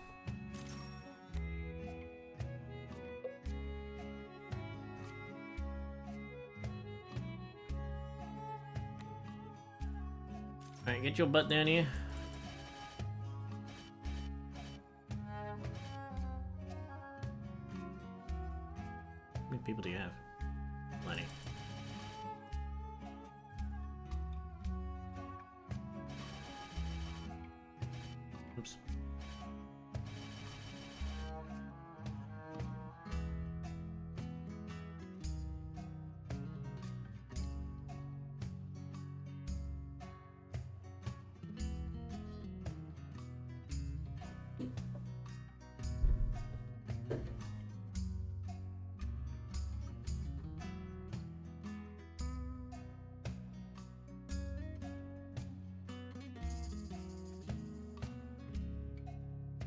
Alright, get your butt down here. How many people do you have? Plenty. Oops.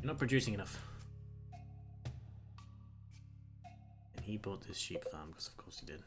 You're not producing enough. And he bought this sheep farm, because of course he did.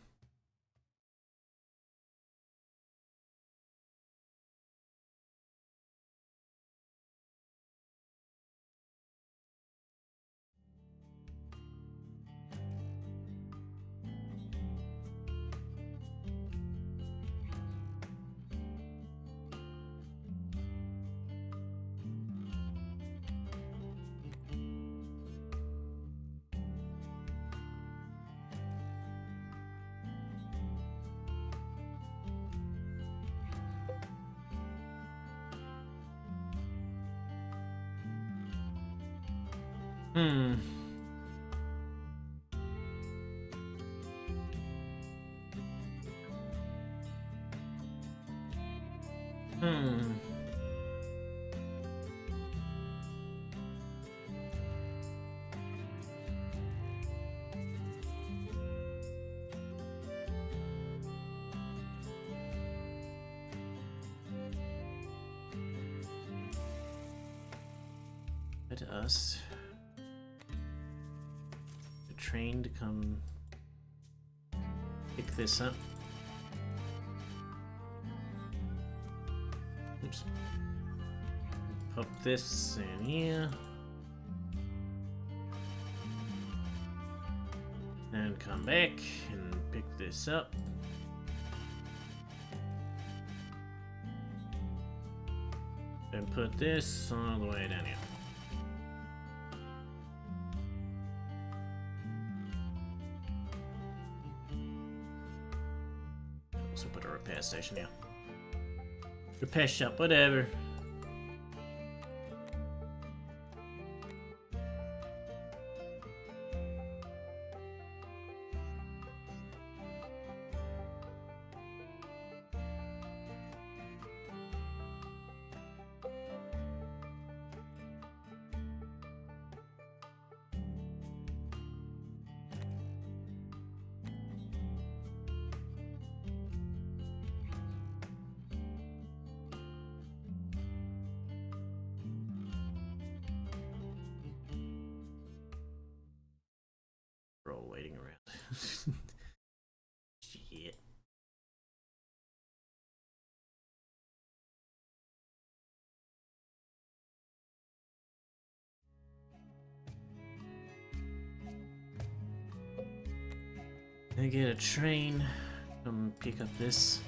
Hmm. Let us a train to come pick this up. Oops. Pop this in here. And come back and pick this up. And put this all the way down here. Also put a repair station here. Repair shop, whatever. We're all waiting around. Shit. I get a train. Come pick up this.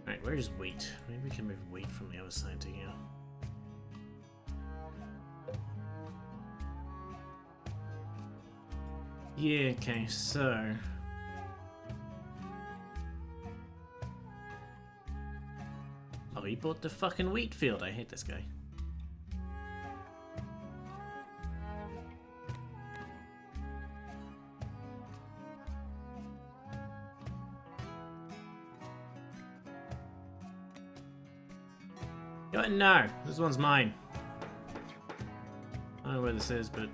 Alright, where's wheat? Maybe we can move wheat from the other side to here. Yeah, okay, so... Oh, he bought the fucking wheat field. I hate this guy. You know what? No, this one's mine. I don't know where this is, but...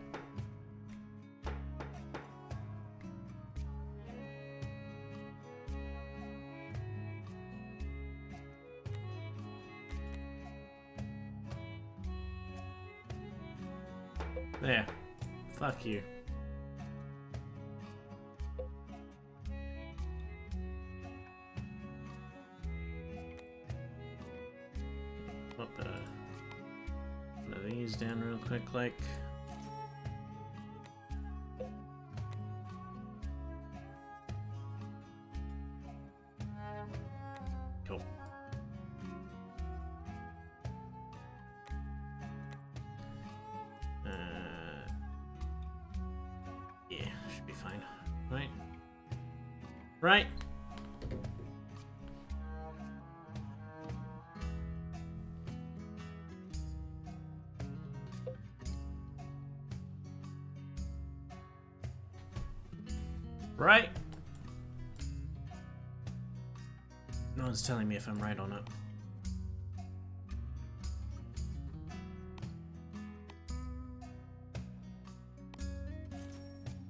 There. Fuck you. Put one of these down real quick, like. Cool. Yeah, should be fine. Right? Right? Right? No one's telling me if I'm right or not.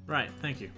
Right, thank you.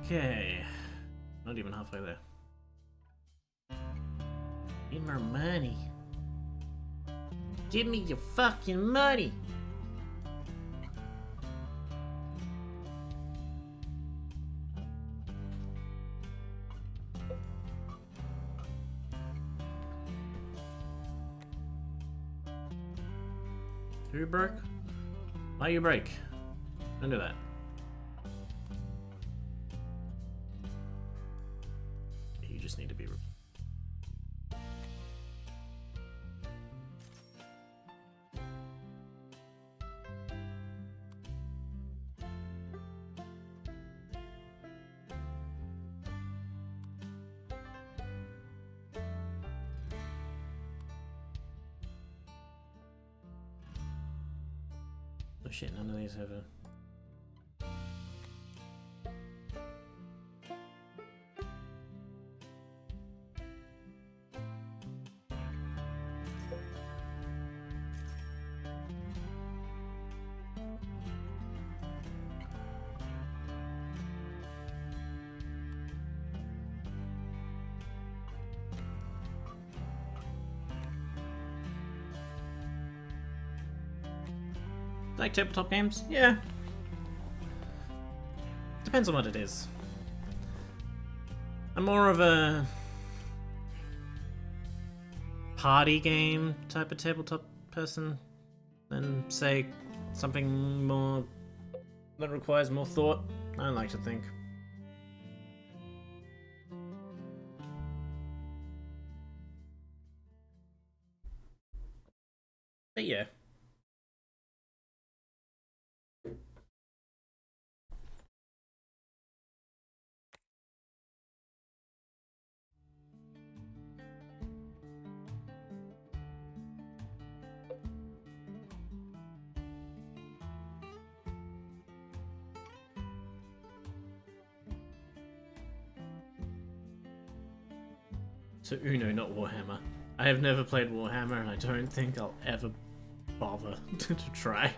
Okay. Not even halfway there. Need more money. Give me your fucking money. You broke? Why you break? Don't do that. You just need to be. Oh shit, none of these have a... Like tabletop games? Yeah. Depends on what it is. I'm more of a party game type of tabletop person than, say, something more that requires more thought, I like to think. But yeah. So Uno, not Warhammer. I have never played Warhammer, and I don't think I'll ever bother to try.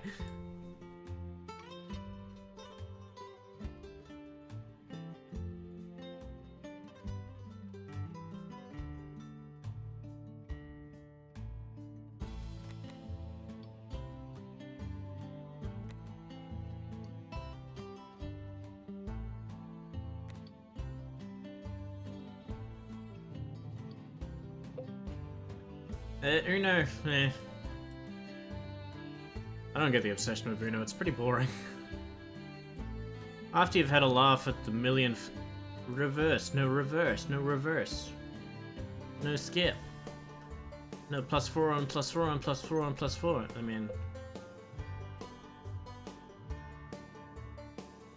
Uno, eh. I don't get the obsession with Uno, it's pretty boring. After you've had a laugh at the millionth reverse, no reverse, no reverse. No skip. No +4 on +4 on +4 on +4. I mean,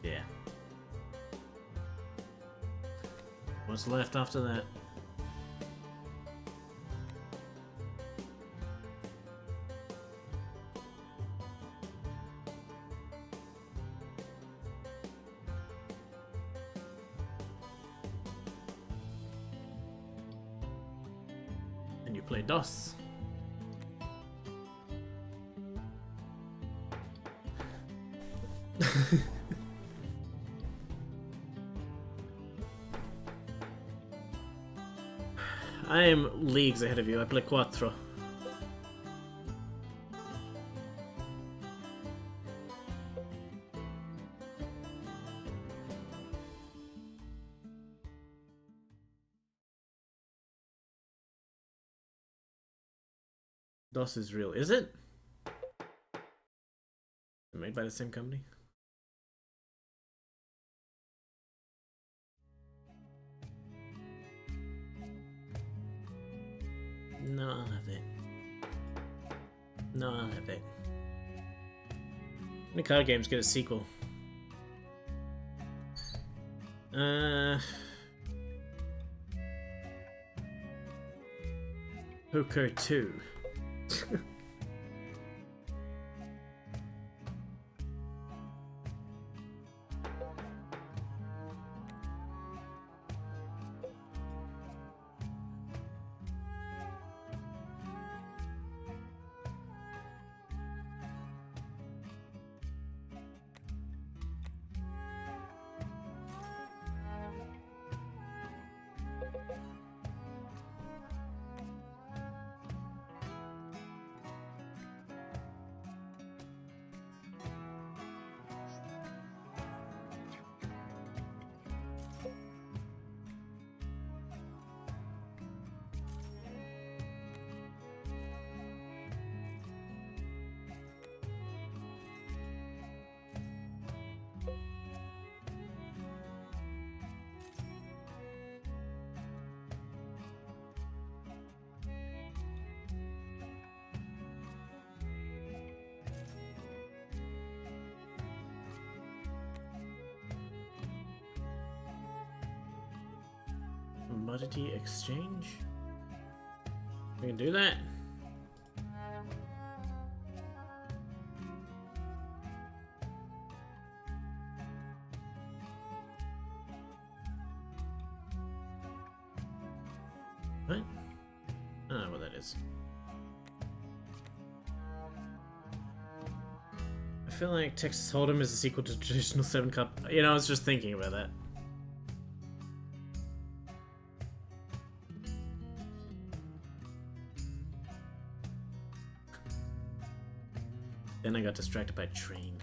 Yeah. What's left after that? And you play DOS. I am leagues ahead of you. I play Quattro. DOS is real. Is it? Made by the same company? No, I'll have it. No, I'll have it. The card games get a sequel. Hooker 2. Commodity exchange? We can do that. What? I don't know what that is. I feel like Texas Hold'em is a sequel to traditional 7 Cup. You know, I was just thinking about that. Then I got distracted by train.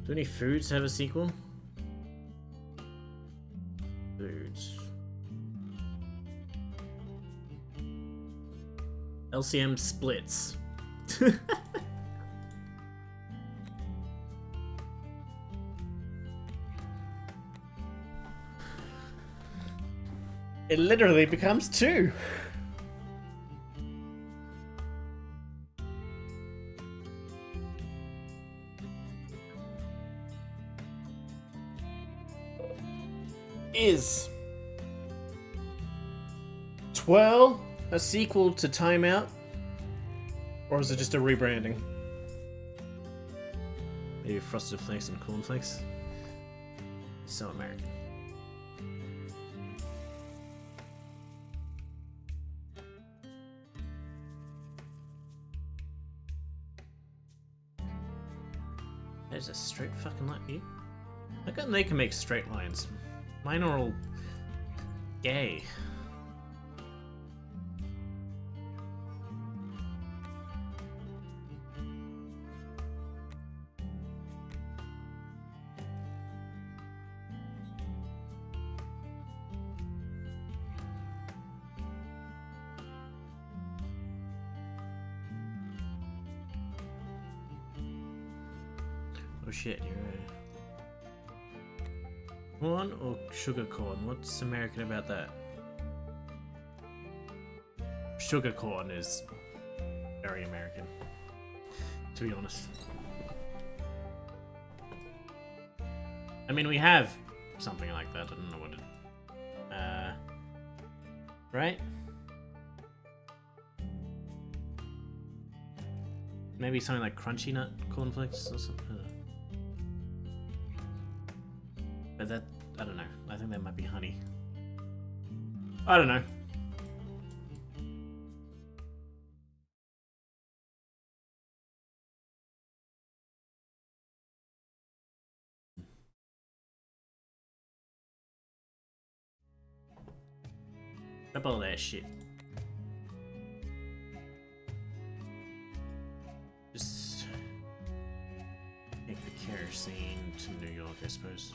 Do any foods have a sequel? Foods. LCM splits. It literally becomes 2. Is Twirl a sequel to Timeout? Or is it just a rebranding? Maybe Frosted Flakes and Cornflakes? So American. There's a straight fucking line. You? Look at they can make straight lines. Mine are all gay. Oh shit, you're corn or sugar corn? What's American about that? Sugar corn is very American, to be honest. I mean, we have something like that. I don't know what it. Right? Maybe something like crunchy nut cornflakes or something. But that, I don't know. I think that might be honey. I don't know. Stop all that shit. Just take the kerosene to New York, I suppose.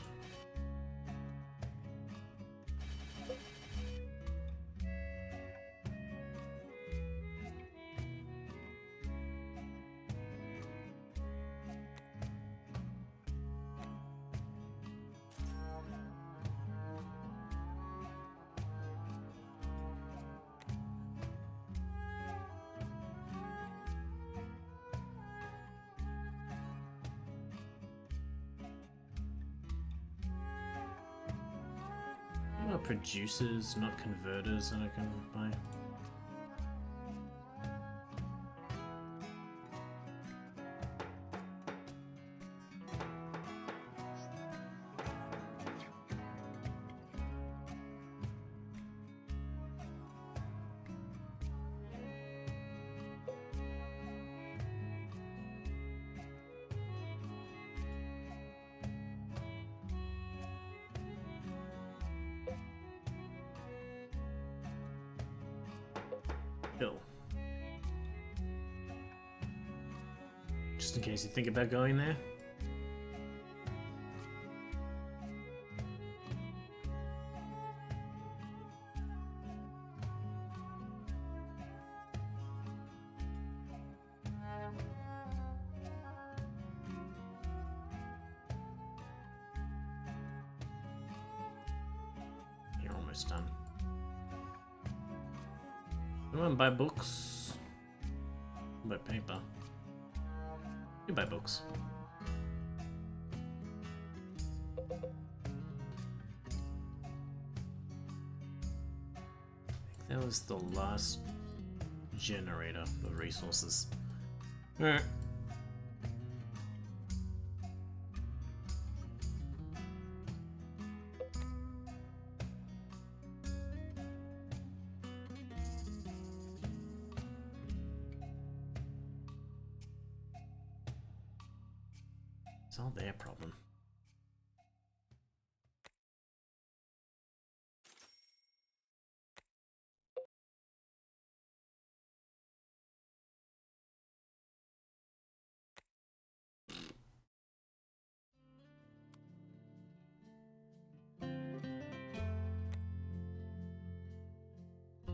Producers, not converters, that I can buy. Just in case you think about going there. You're almost done. Come on, buy books. Buy paper. You buy books. I think that was the last generator of resources. Alright. It's all their problem.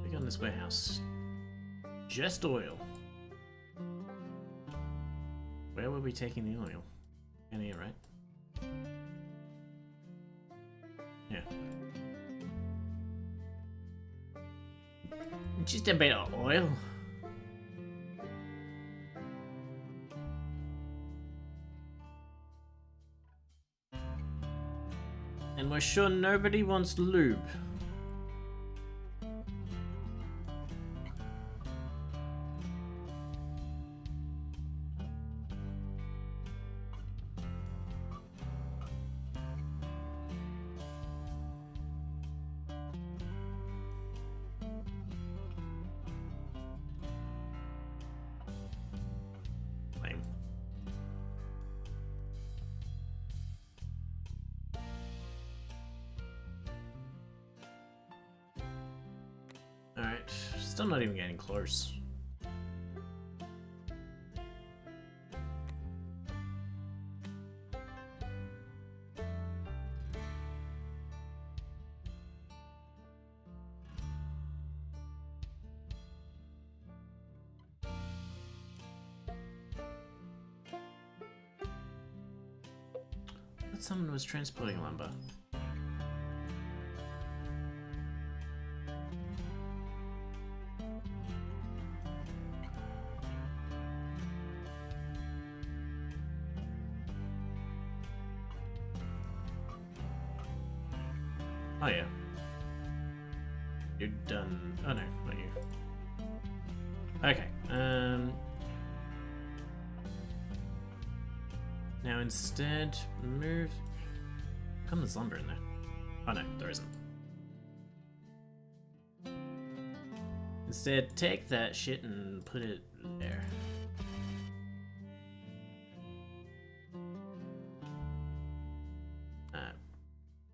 Big on this warehouse. Just oil. Where were we taking the oil? In here, right? Yeah. Just a bit of oil. And we're sure nobody wants lube. Alright, still not even getting close. thought someone was transporting lumber. Oh yeah. You're done. Oh no, not you. Okay, now instead, move... Come there's lumber in there. Oh no, there isn't. Instead, take that shit and put it there.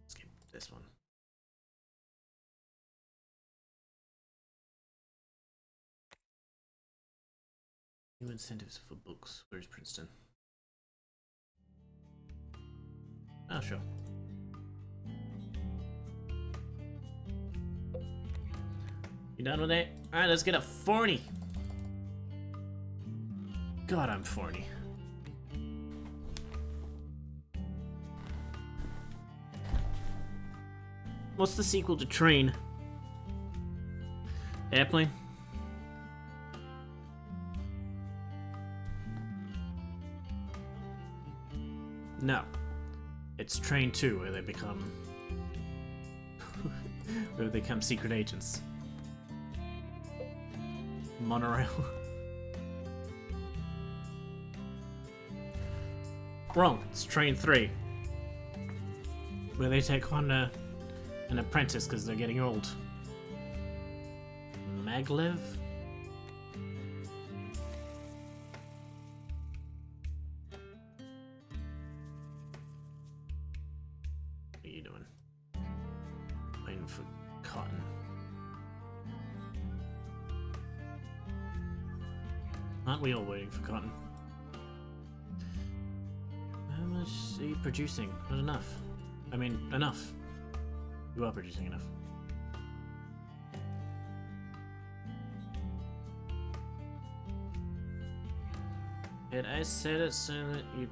Skip this one. New incentives for books. Where's Princeton? Oh, sure. You done with it? Alright, let's get a 40. God, I'm 40. What's the sequel to Train? Airplane? No. It's Train 2, where they become... where they become secret agents. Monorail. Wrong. It's Train 3. Where they take on an apprentice because they're getting old. Maglev? What are you doing? Waiting for cotton. Aren't we all waiting for cotton? How much are you producing? Not enough. I mean, enough. You are producing enough. Did I set it so that you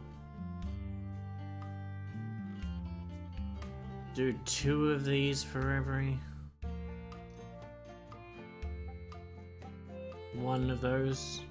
do 2 of these for every one of those?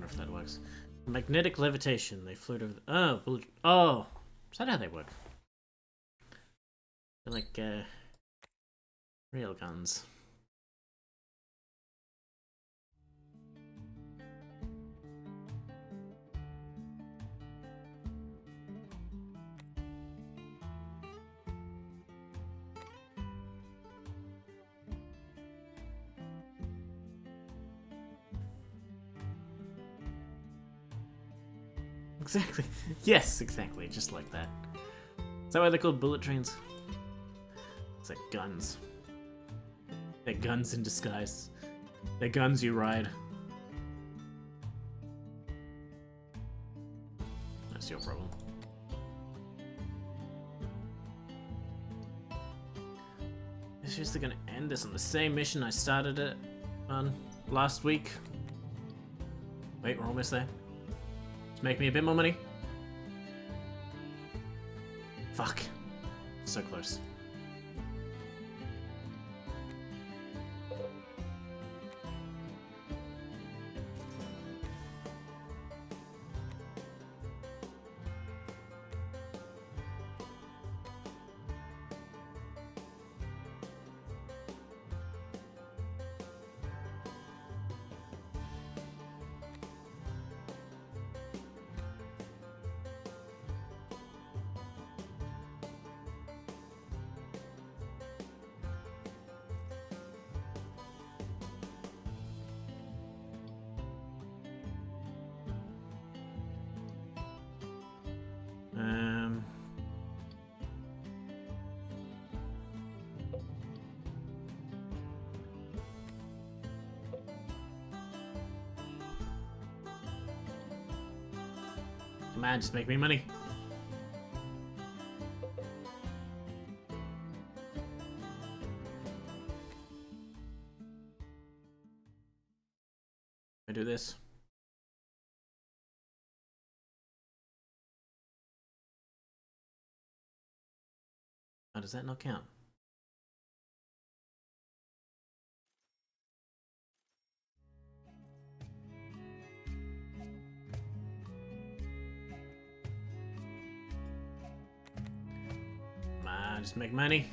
If that works. Magnetic levitation. They float over the... Oh! Is that how they work? They're like, rail guns. Exactly. Yes, exactly. Just like that. Is that why they're called bullet trains? It's like guns. They're guns in disguise. They're guns you ride. That's your problem. It's just gonna end this on the same mission I started it on last week. Wait, we're almost there. Make me a bit more money. Fuck. So close. man, just make me money. I do this. Oh, does that not count? Come on, just make money.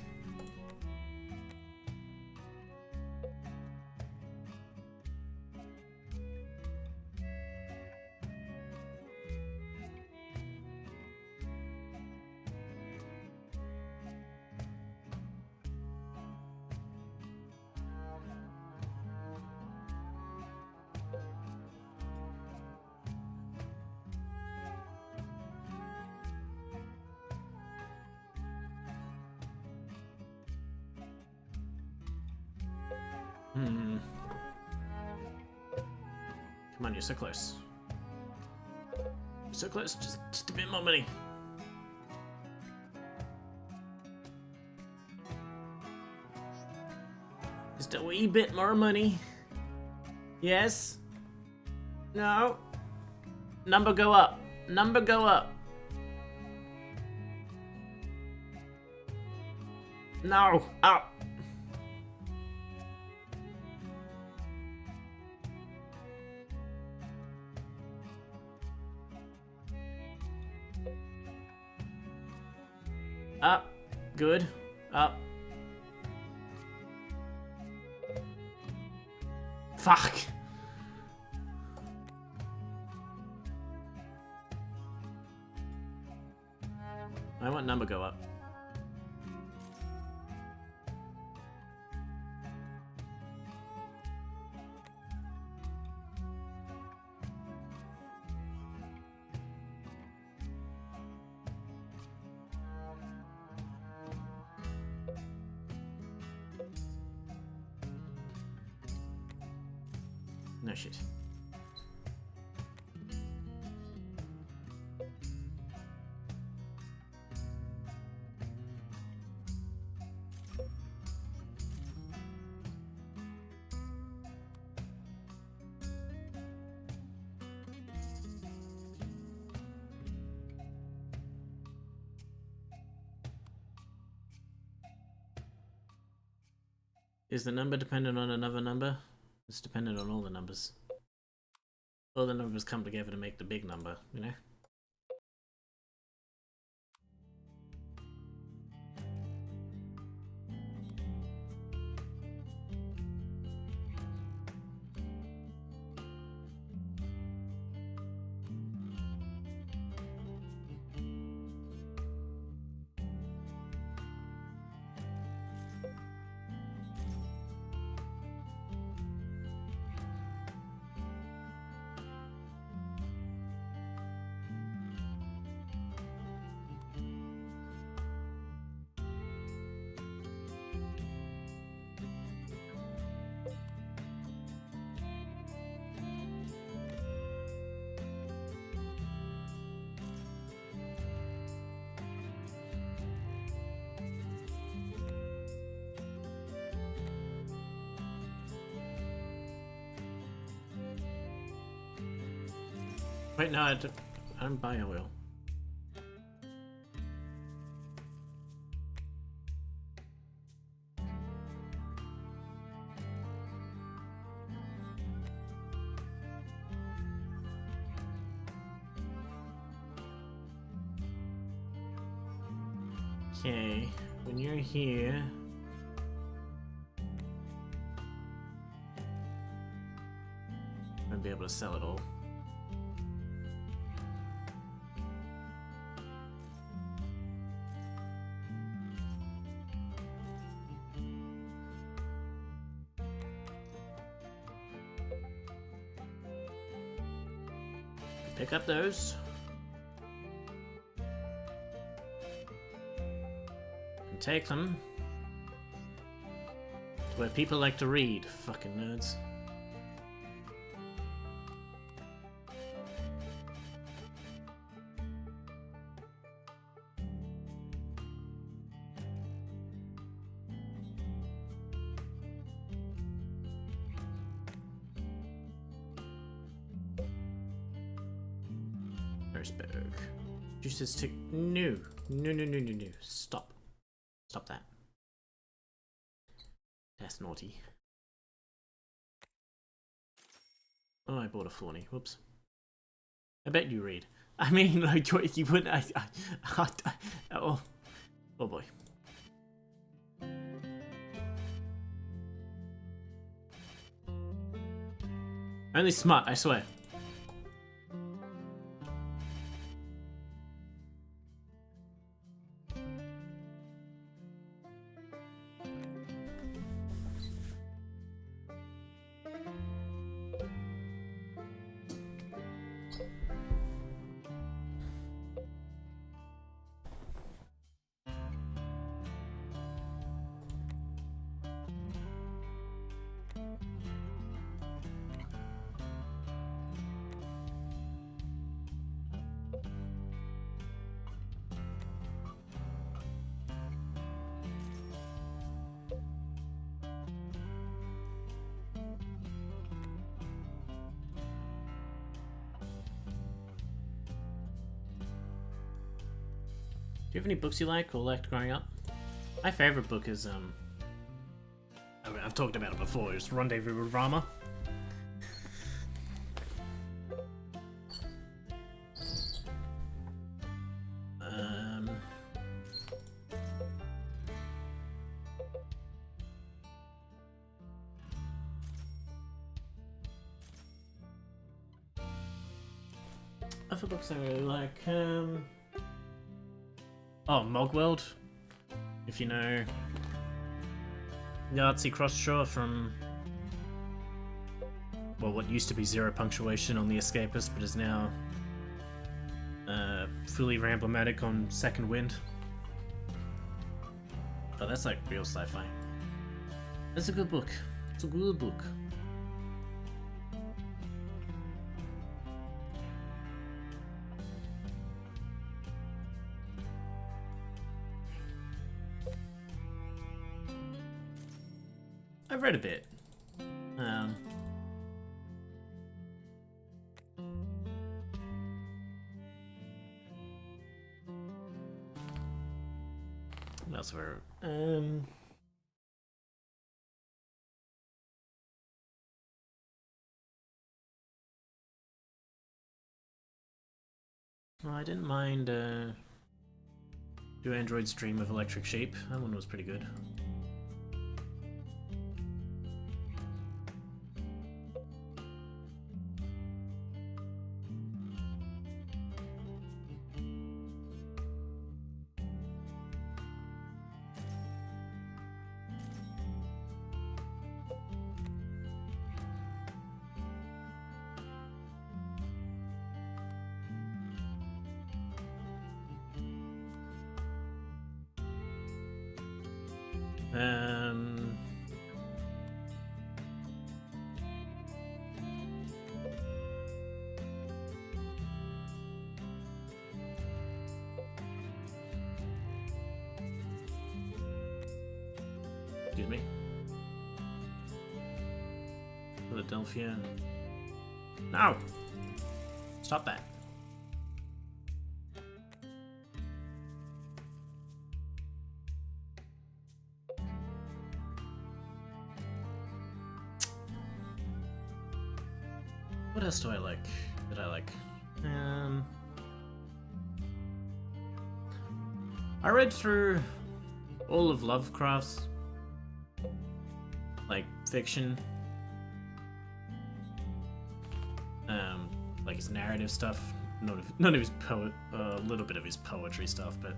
Come on, you're so close. You're so close, just a bit more money. Just a wee bit more money. Yes? No? Number go up. Number go up. No, up. Up. Good. Up. Fuck. I want number go up. No shit. Is the number dependent on another number? It's dependent on all the numbers. All the numbers come together to make the big number, you know? Wait, no, I don't buy oil. Okay, when you're here... I'll be able to sell it all. Pick up those. And take them to where people like to read. Fucking nerds. iceberg. Juices tick. No. No, no, no, no, no. Stop. Stop that. That's naughty. Oh, I bought a Fawny. Whoops. I bet you read. I mean, like, you wouldn't. Oh. Oh boy. Only smart, I swear. Do you have any books you like or liked growing up? My favorite book is I mean, I've talked about it before. It's Rendezvous with Rama. Other books I really like. Oh, Mogworld. If you know Yahtzee Crossshore from, well, what used to be Zero Punctuation on The Escapist, but is now fully Ramblematic on Second Wind. Oh, that's like real sci-fi. That's a good book. It's a good book. I've read a bit. What else have I read? Well, I didn't mind Do Androids Dream of Electric Sheep? That one was pretty good. Excuse me. Philadelphia. No! Stop that. What else do I like? That I like? I read through all of Lovecraft's like fiction, like his narrative stuff. None of his a little bit of his poetry stuff, but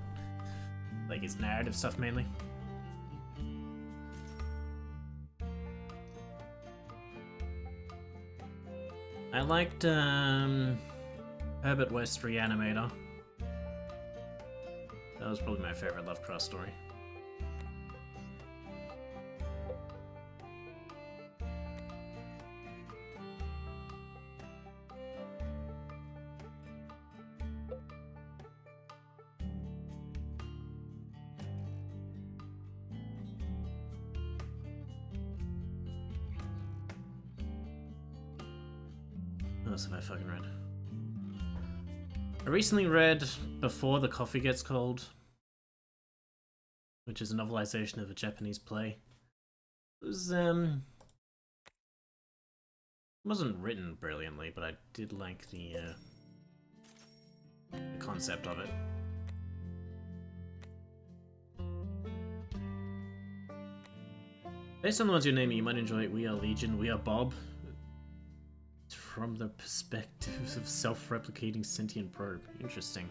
like his narrative stuff mainly. I liked Herbert West Reanimator. That was probably my favorite Lovecraft story. What else have I fucking read? I recently read Before the Coffee Gets Cold, which is a novelization of a Japanese play. It was, wasn't written brilliantly, but I did like the concept of it. Based on the ones you name, you might enjoy it. We Are Legion, We Are Bob. It's from the perspectives of self-replicating sentient probe. Interesting.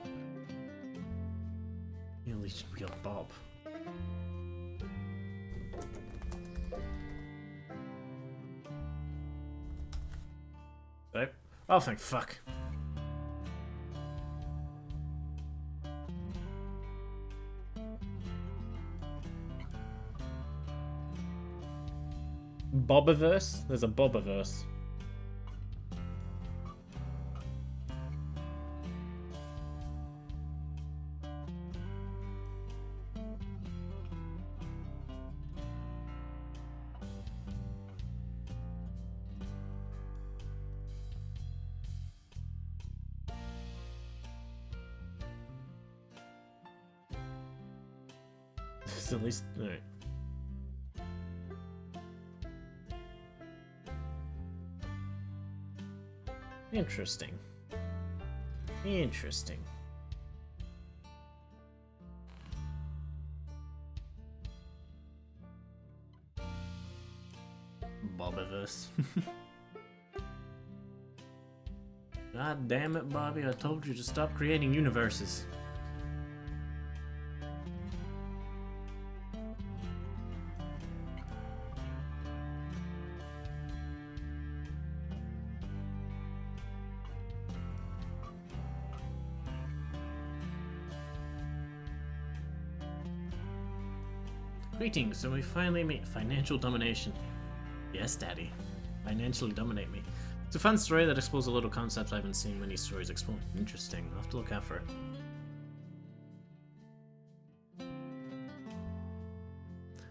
We Are Legion, We Are Bob. Oh, thank fuck. Bobiverse? There's a Bobiverse. There's at least... Alright. Interesting. Interesting. Bobiverse. God damn it, Bobby, I told you to stop creating universes. Greetings, so we finally meet financial domination. Yes, Daddy. Financially dominate me. It's a fun story that explores a lot of concepts I haven't seen many stories explore. Interesting. I'll have to look out for it.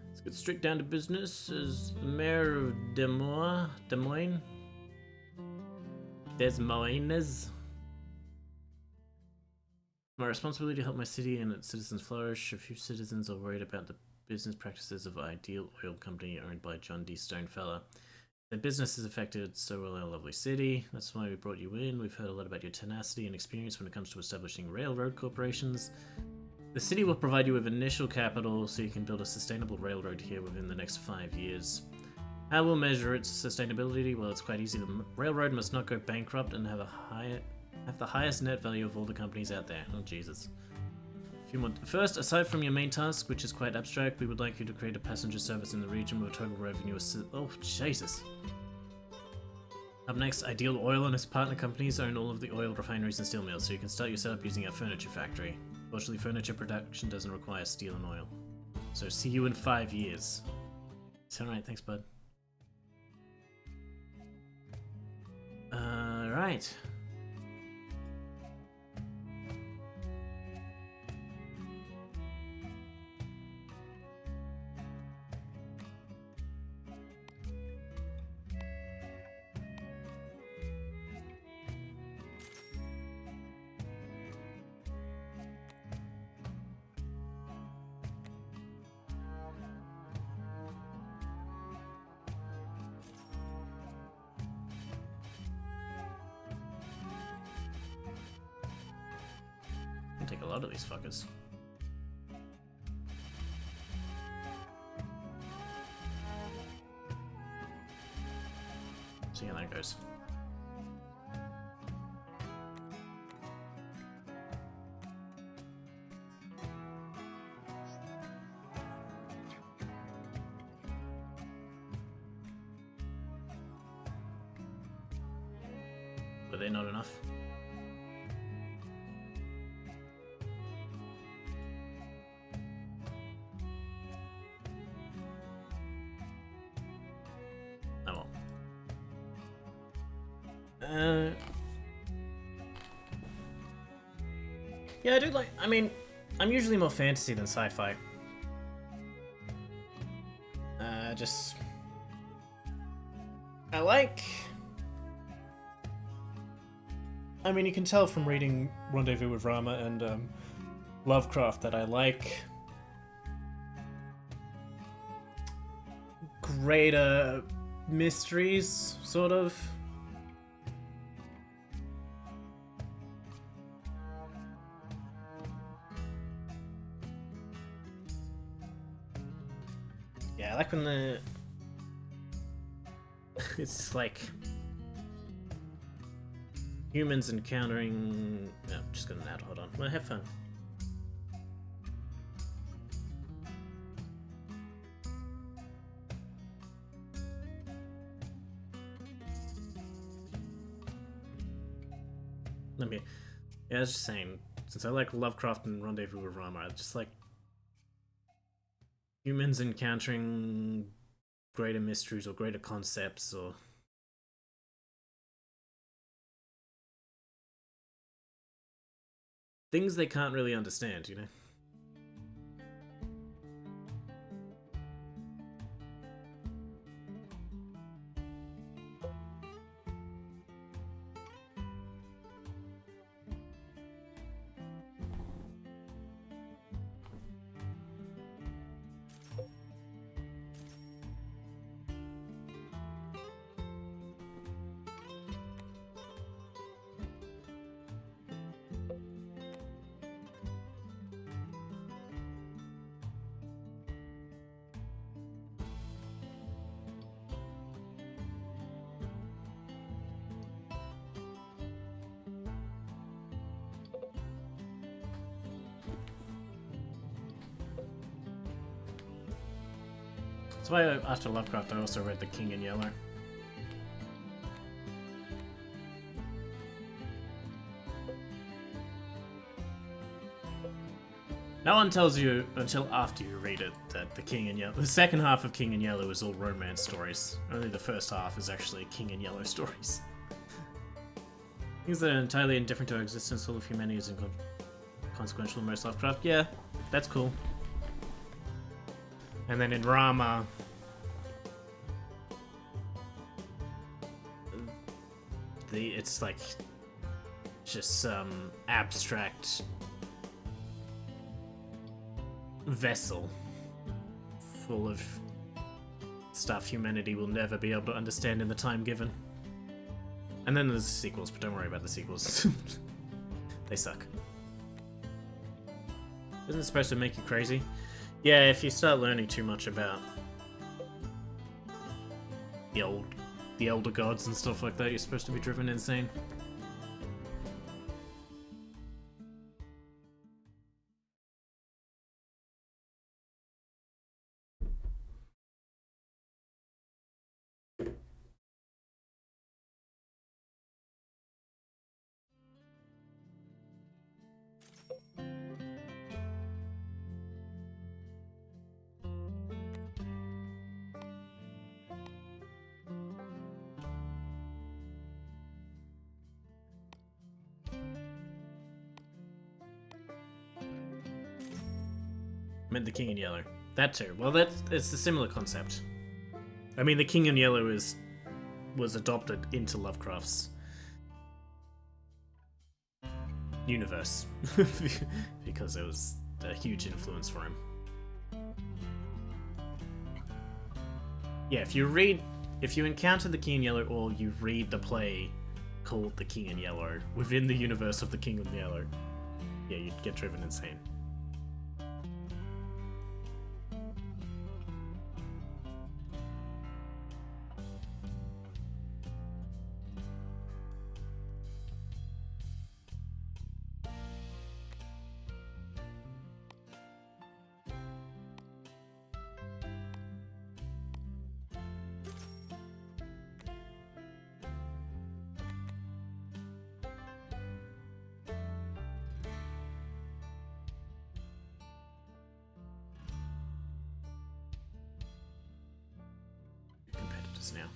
Let's get straight down to business. As the mayor of Des Moines. My responsibility to help my city and its citizens flourish. A few citizens are worried about the business practices of Ideal Oil Company owned by John D. Stonefeller. Their business is affected, so will our lovely city. That's why we brought you in. We've heard a lot about your tenacity and experience when it comes to establishing railroad corporations. The city will provide you with initial capital so you can build a sustainable railroad here within the next 5 years. How we'll measure its sustainability? Well, it's quite easy. The railroad must not go bankrupt and have the highest net value of all the companies out there. Oh, Jesus. First, aside from your main task, which is quite abstract, we would like you to create a passenger service in the region with a total revenue of... Oh, Jesus. Up next, Ideal Oil and its partner companies own all of the oil refineries and steel mills, so you can start your setup using our furniture factory. Fortunately, furniture production doesn't require steel and oil. So see you in 5 years. It's alright, thanks, bud. Right. Take a lot of these fuckers. See how that goes. Were they not enough? Yeah, I do like... I mean, I'm usually more fantasy than sci-fi. Just... I like... I mean, you can tell from reading Rendezvous with Rama and Lovecraft that I like greater mysteries, sort of. Yeah, I like when the... it's like... humans encountering... No, I'm just gonna hold on. Well, have fun. Yeah, I was just saying, since I like Lovecraft and Rendezvous with Rama, I just like humans encountering greater mysteries or greater concepts or things they can't really understand, you know? That's why after Lovecraft I also read The King in Yellow. No one tells you until after you read it that the second half of King in Yellow is all romance stories. Only the first half is actually King in Yellow stories. Things that are entirely indifferent to our existence, all of humanity is inconsequential in most Lovecraft. Yeah, that's cool. And then in Rama, it's like just some abstract vessel full of stuff humanity will never be able to understand in the time given. And then there's sequels, but don't worry about the sequels. They suck. Isn't it supposed to make you crazy? Yeah, if you start learning too much about the elder gods and stuff like that, you're supposed to be driven insane. I meant The King in Yellow. That too. Well, it's a similar concept. I mean, The King in Yellow was adopted into Lovecraft's universe because it was a huge influence for him. Yeah, if you encounter The King in Yellow or you read the play called The King in Yellow within the universe of The King in Yellow, yeah, you'd get driven insane. Competitors now.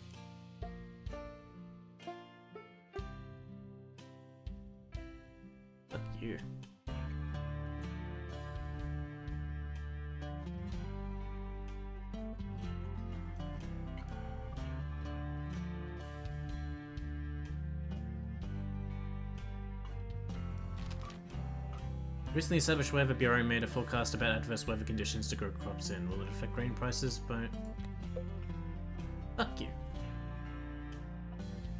Fuck you. Recently established Weather Bureau made a forecast about adverse weather conditions to grow crops in. Will it affect grain prices? But fuck you.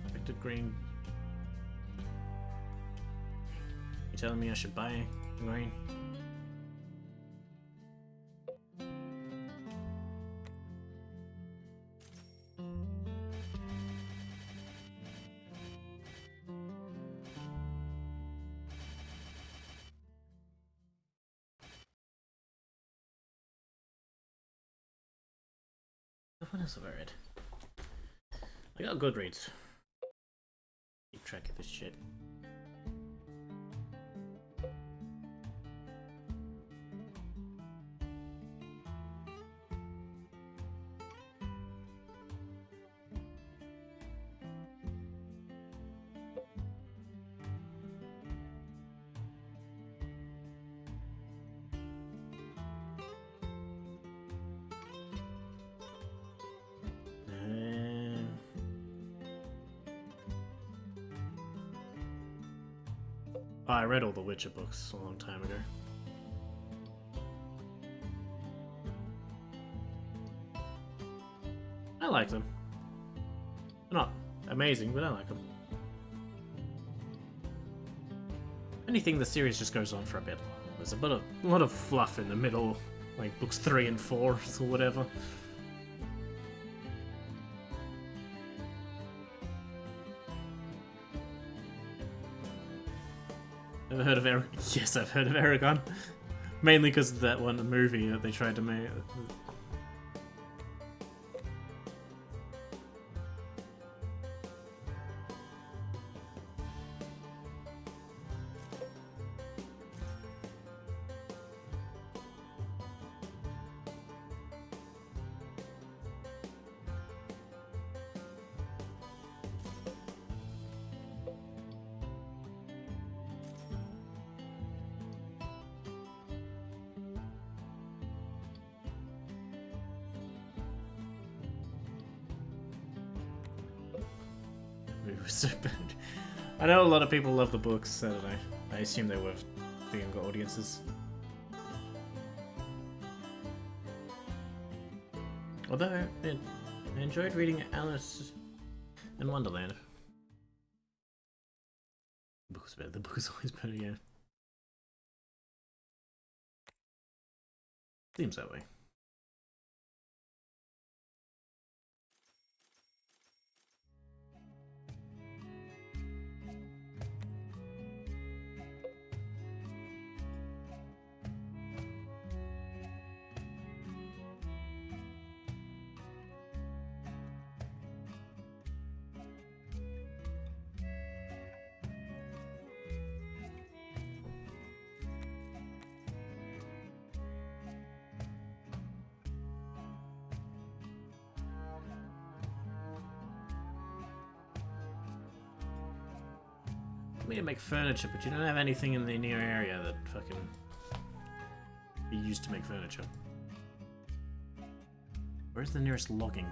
Affected grain. You telling me I should buy grain? What else have I read? I got Goodreads. Keep track of this shit. Oh, I read all the Witcher books a long time ago. I like them. They're not amazing, but I like them. Anything the series just goes on for a bit. There's a lot of fluff in the middle, like books 3 and 4 or whatever. Ever heard of Aragon? Yes, I've heard of Aragon. Mainly because of that one movie that they tried to make. It was so bad. I know a lot of people love the books. I don't know. I assume they were for younger audiences. Although I enjoyed reading Alice in Wonderland. The book was better. The book is always better, yeah. Seems that way. We make furniture, but you don't have anything in the near area that fucking be used to make furniture. Where's the nearest logging?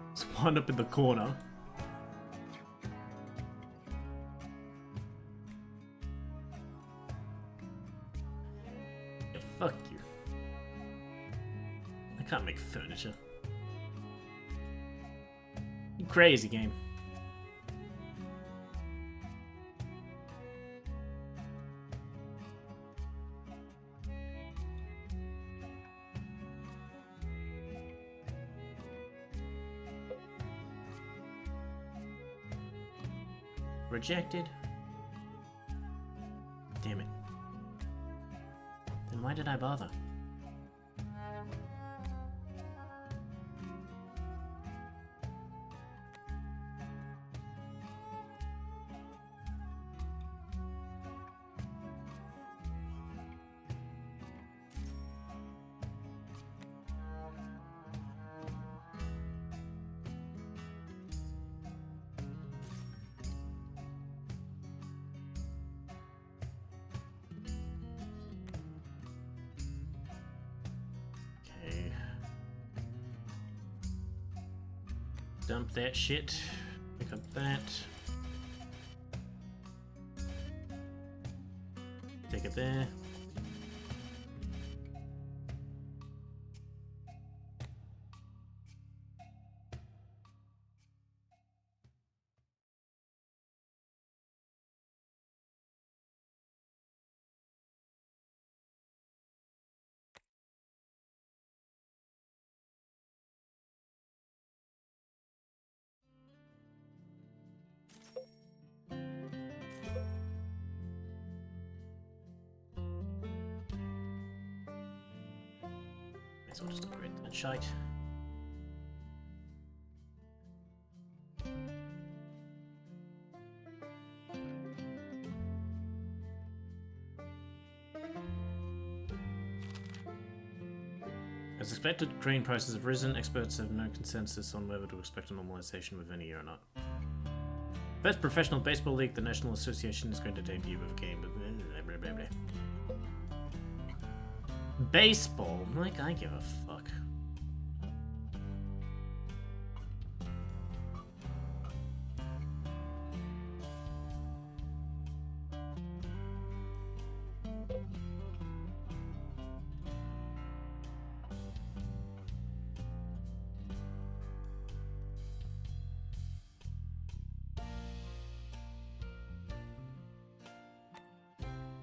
There's one up in the corner. Fuck you. I can't make furniture. You crazy game. Rejected? Damn it. Then why did I bother? Dump that shit. Pick up that. Take it there. So I'll just upgrade that shite. As expected, grain prices have risen. Experts have no consensus on whether to expect a normalization within a year or not. First professional baseball league, the National Association is going to debut with a game. Blah, blah, blah. Baseball? Like, I give a fuck.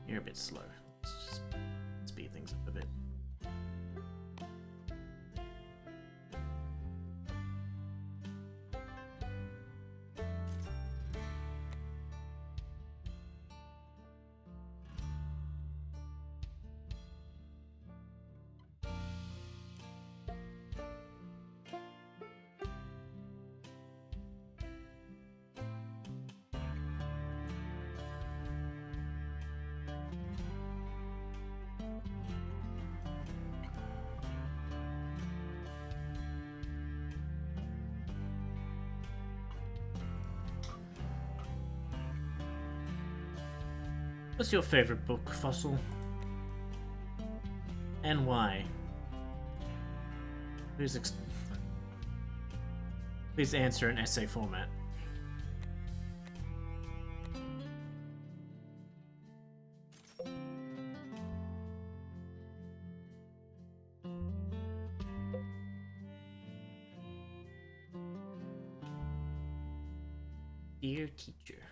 You're a bit slow. Let's just speed things up a bit. What's your favorite book, Fossil? And why? Please answer in essay format. Dear teacher.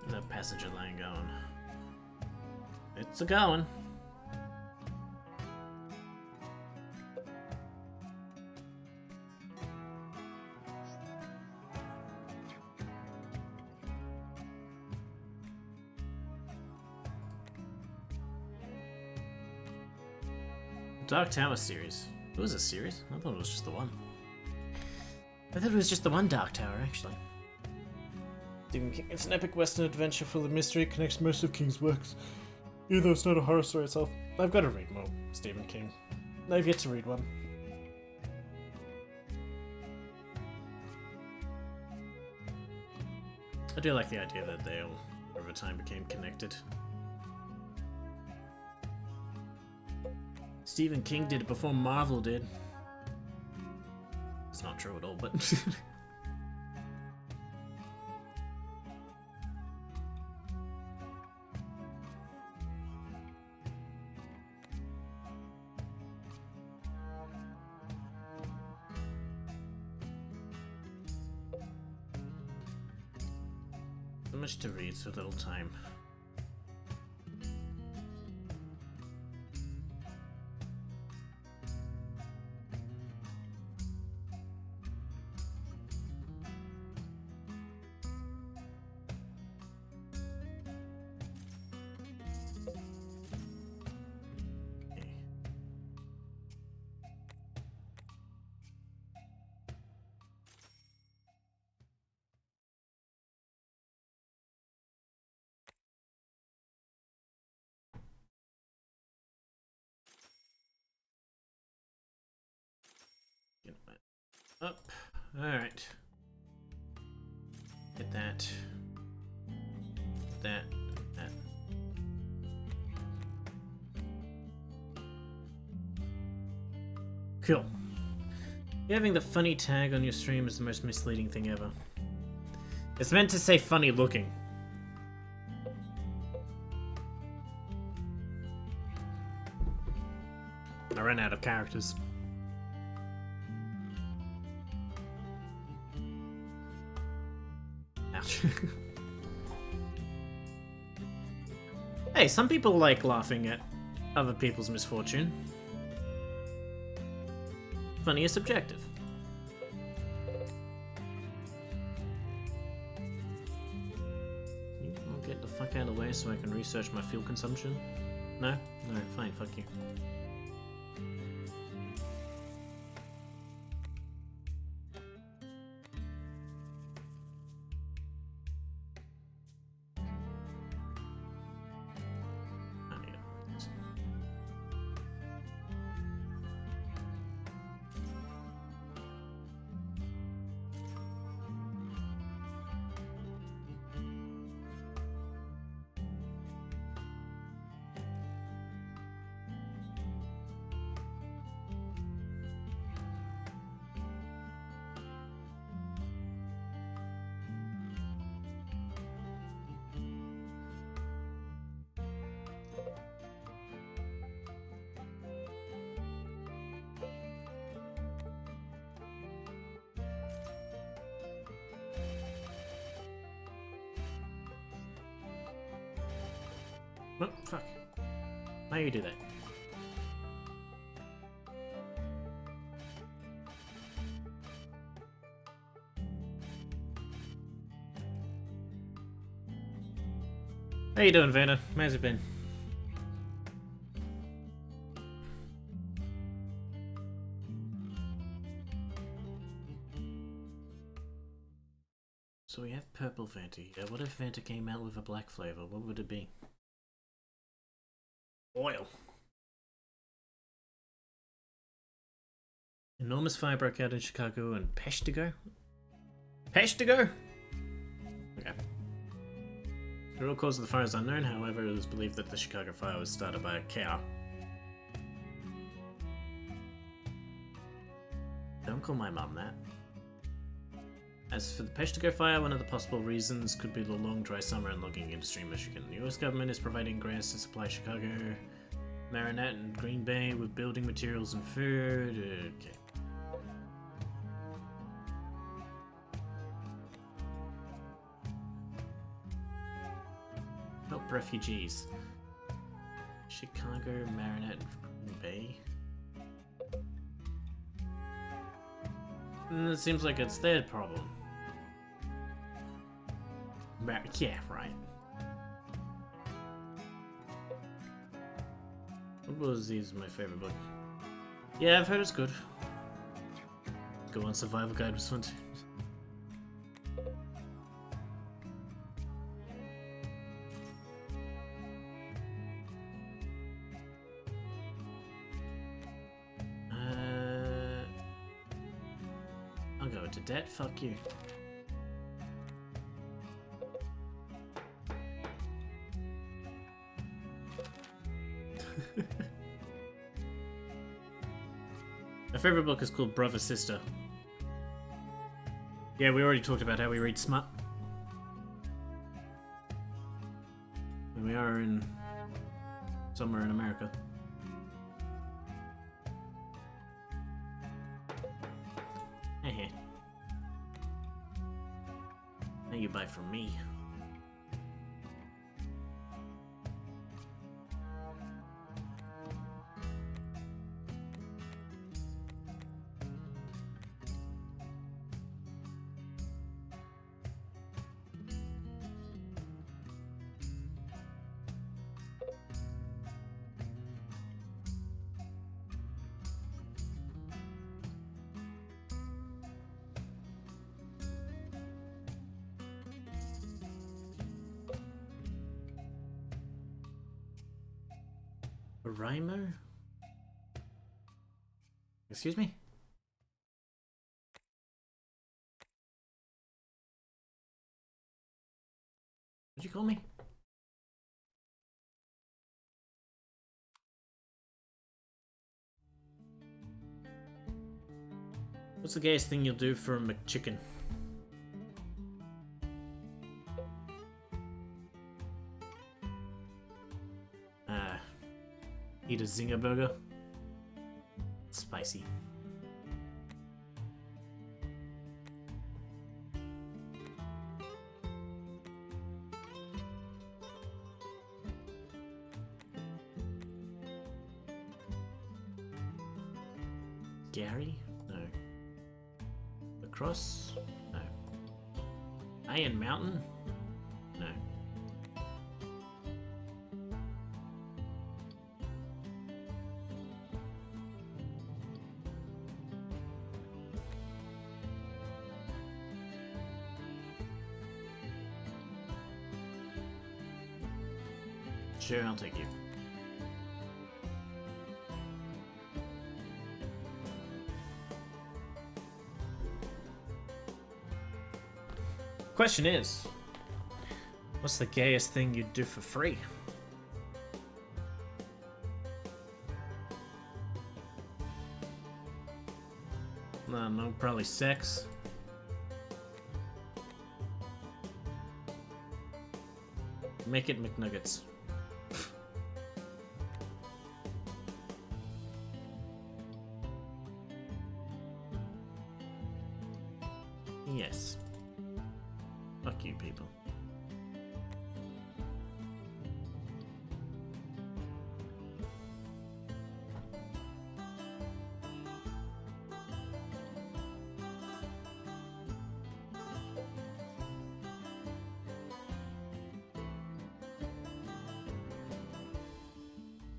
The passenger lane going. It's a going. Dark Tower series. It was a series? I thought it was just the one. I thought it was just the one Dark Tower, actually. Stephen King. It's an epic western adventure full of mystery. It connects most of King's works, even though it's not a horror story itself. I've got to read more Stephen King. I've yet to read one. I do like the idea that they all, over time, became connected. Stephen King did it before Marvel did. It's not true at all, but... much to read, so little time. Get that up. Alright. Get that. That. That. Cool. Having the funny tag on your stream is the most misleading thing ever. It's meant to say funny looking. I ran out of characters. Ouch. Hey, some people like laughing at other people's misfortune. Funny is subjective. I'll get the fuck out of the way so I can research my fuel consumption. No? No, fine, fuck you. Oh, fuck. How you do that? How you doing, Vanna? How's it been? So we have purple Fanta here. What if Fanta came out with a black flavor? What would it be? Oil. Enormous fire broke out in Chicago and Peshtigo? Peshtigo? Okay. The real cause of the fire is unknown, however, it is believed that the Chicago fire was started by a cow. Don't call my mum that. As for the Peshtigo fire, one of the possible reasons could be the long dry summer and logging industry in Michigan. The US government is providing grants to supply Chicago, Marinette, and Green Bay with building materials and food. Okay. Help refugees. Chicago, Marinette, and Green Bay. It seems like it's their problem. Yeah, right. What was these? My favorite book. Yeah, I've heard it's good. Go on Survival Guide was fun too. I'll go into debt. Fuck you. My favorite book is called Brother Sister. Yeah, we already talked about how we read smut. And we are in somewhere in America. Hey. Now you buy from me. Rimo? Excuse me? What'd you call me? What's the gayest thing you'll do for a McChicken? Eat a Zinger burger. Spicy. Gary? No. Lacrosse? No. Iron Mountain? No. Sure, I'll take you. Question is, what's the gayest thing you'd do for free? No, probably sex. Make it McNuggets. Yes. Fuck you, people.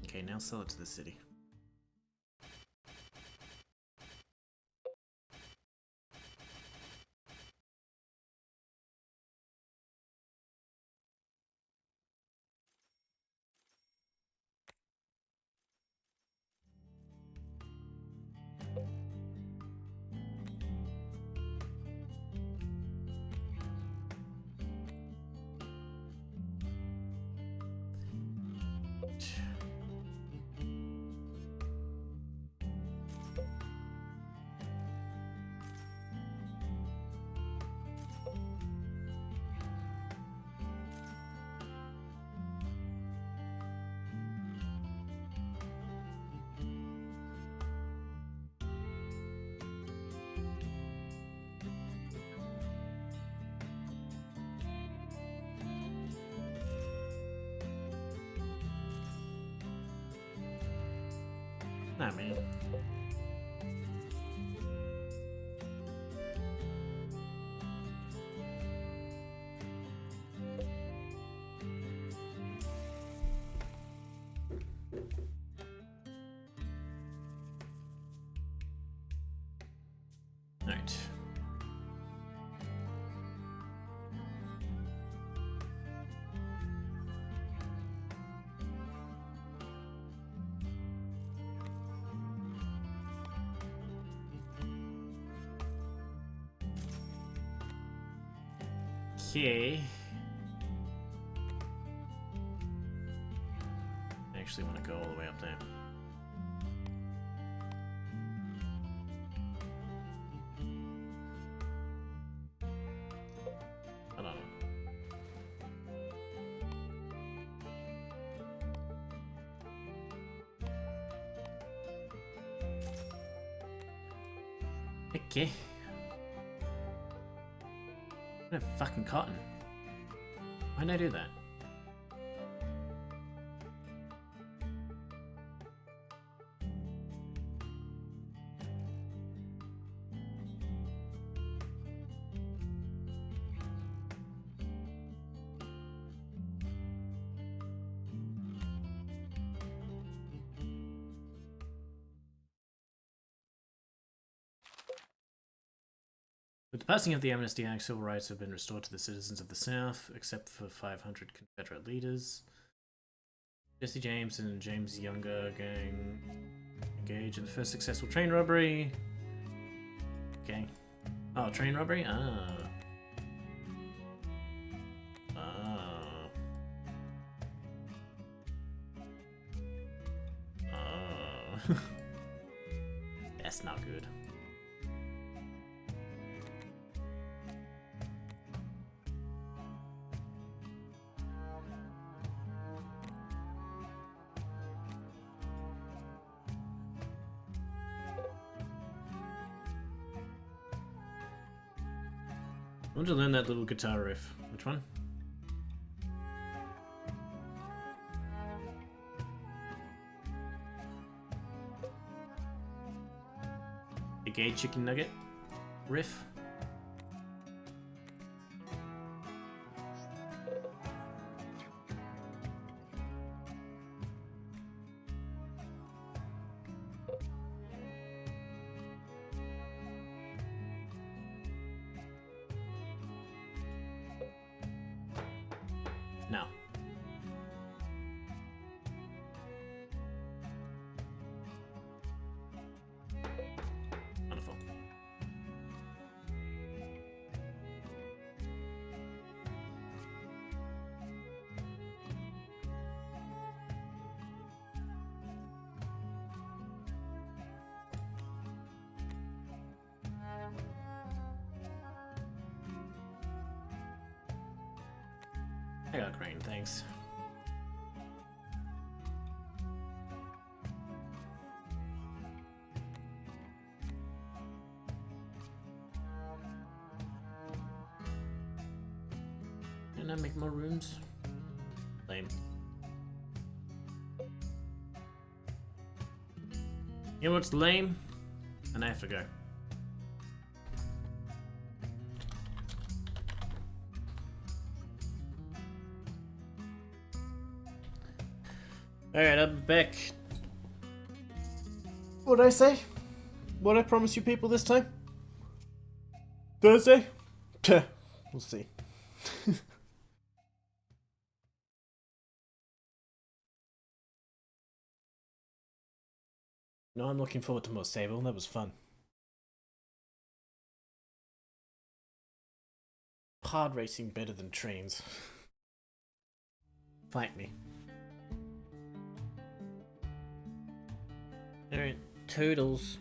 Okay, now sell it to the city. Nah, man. Alright. Okay. I actually want to go all the way up there. Hold on. Okay. No fucking cotton. Why'd I do that? With the passing of the Amnesty Act, civil rights have been restored to the citizens of the South, except for 500 Confederate leaders. Jesse James and James Younger gang engage in the first successful train robbery. Okay. Oh, train robbery? Ah. Ah. Ah. That's not good. I want to learn that little guitar riff. Which one? The gay chicken nugget riff. No. Wonderful. I got Qarren, thanks. Can I make more rooms? Lame. You know what's lame? And I have to go. Alright, I'm back. What'd I say? What'd I promise you people this time? Thursday? We'll see. No, I'm looking forward to more Sable. That was fun. Hard racing better than trains. Fight me. Alright, toodles.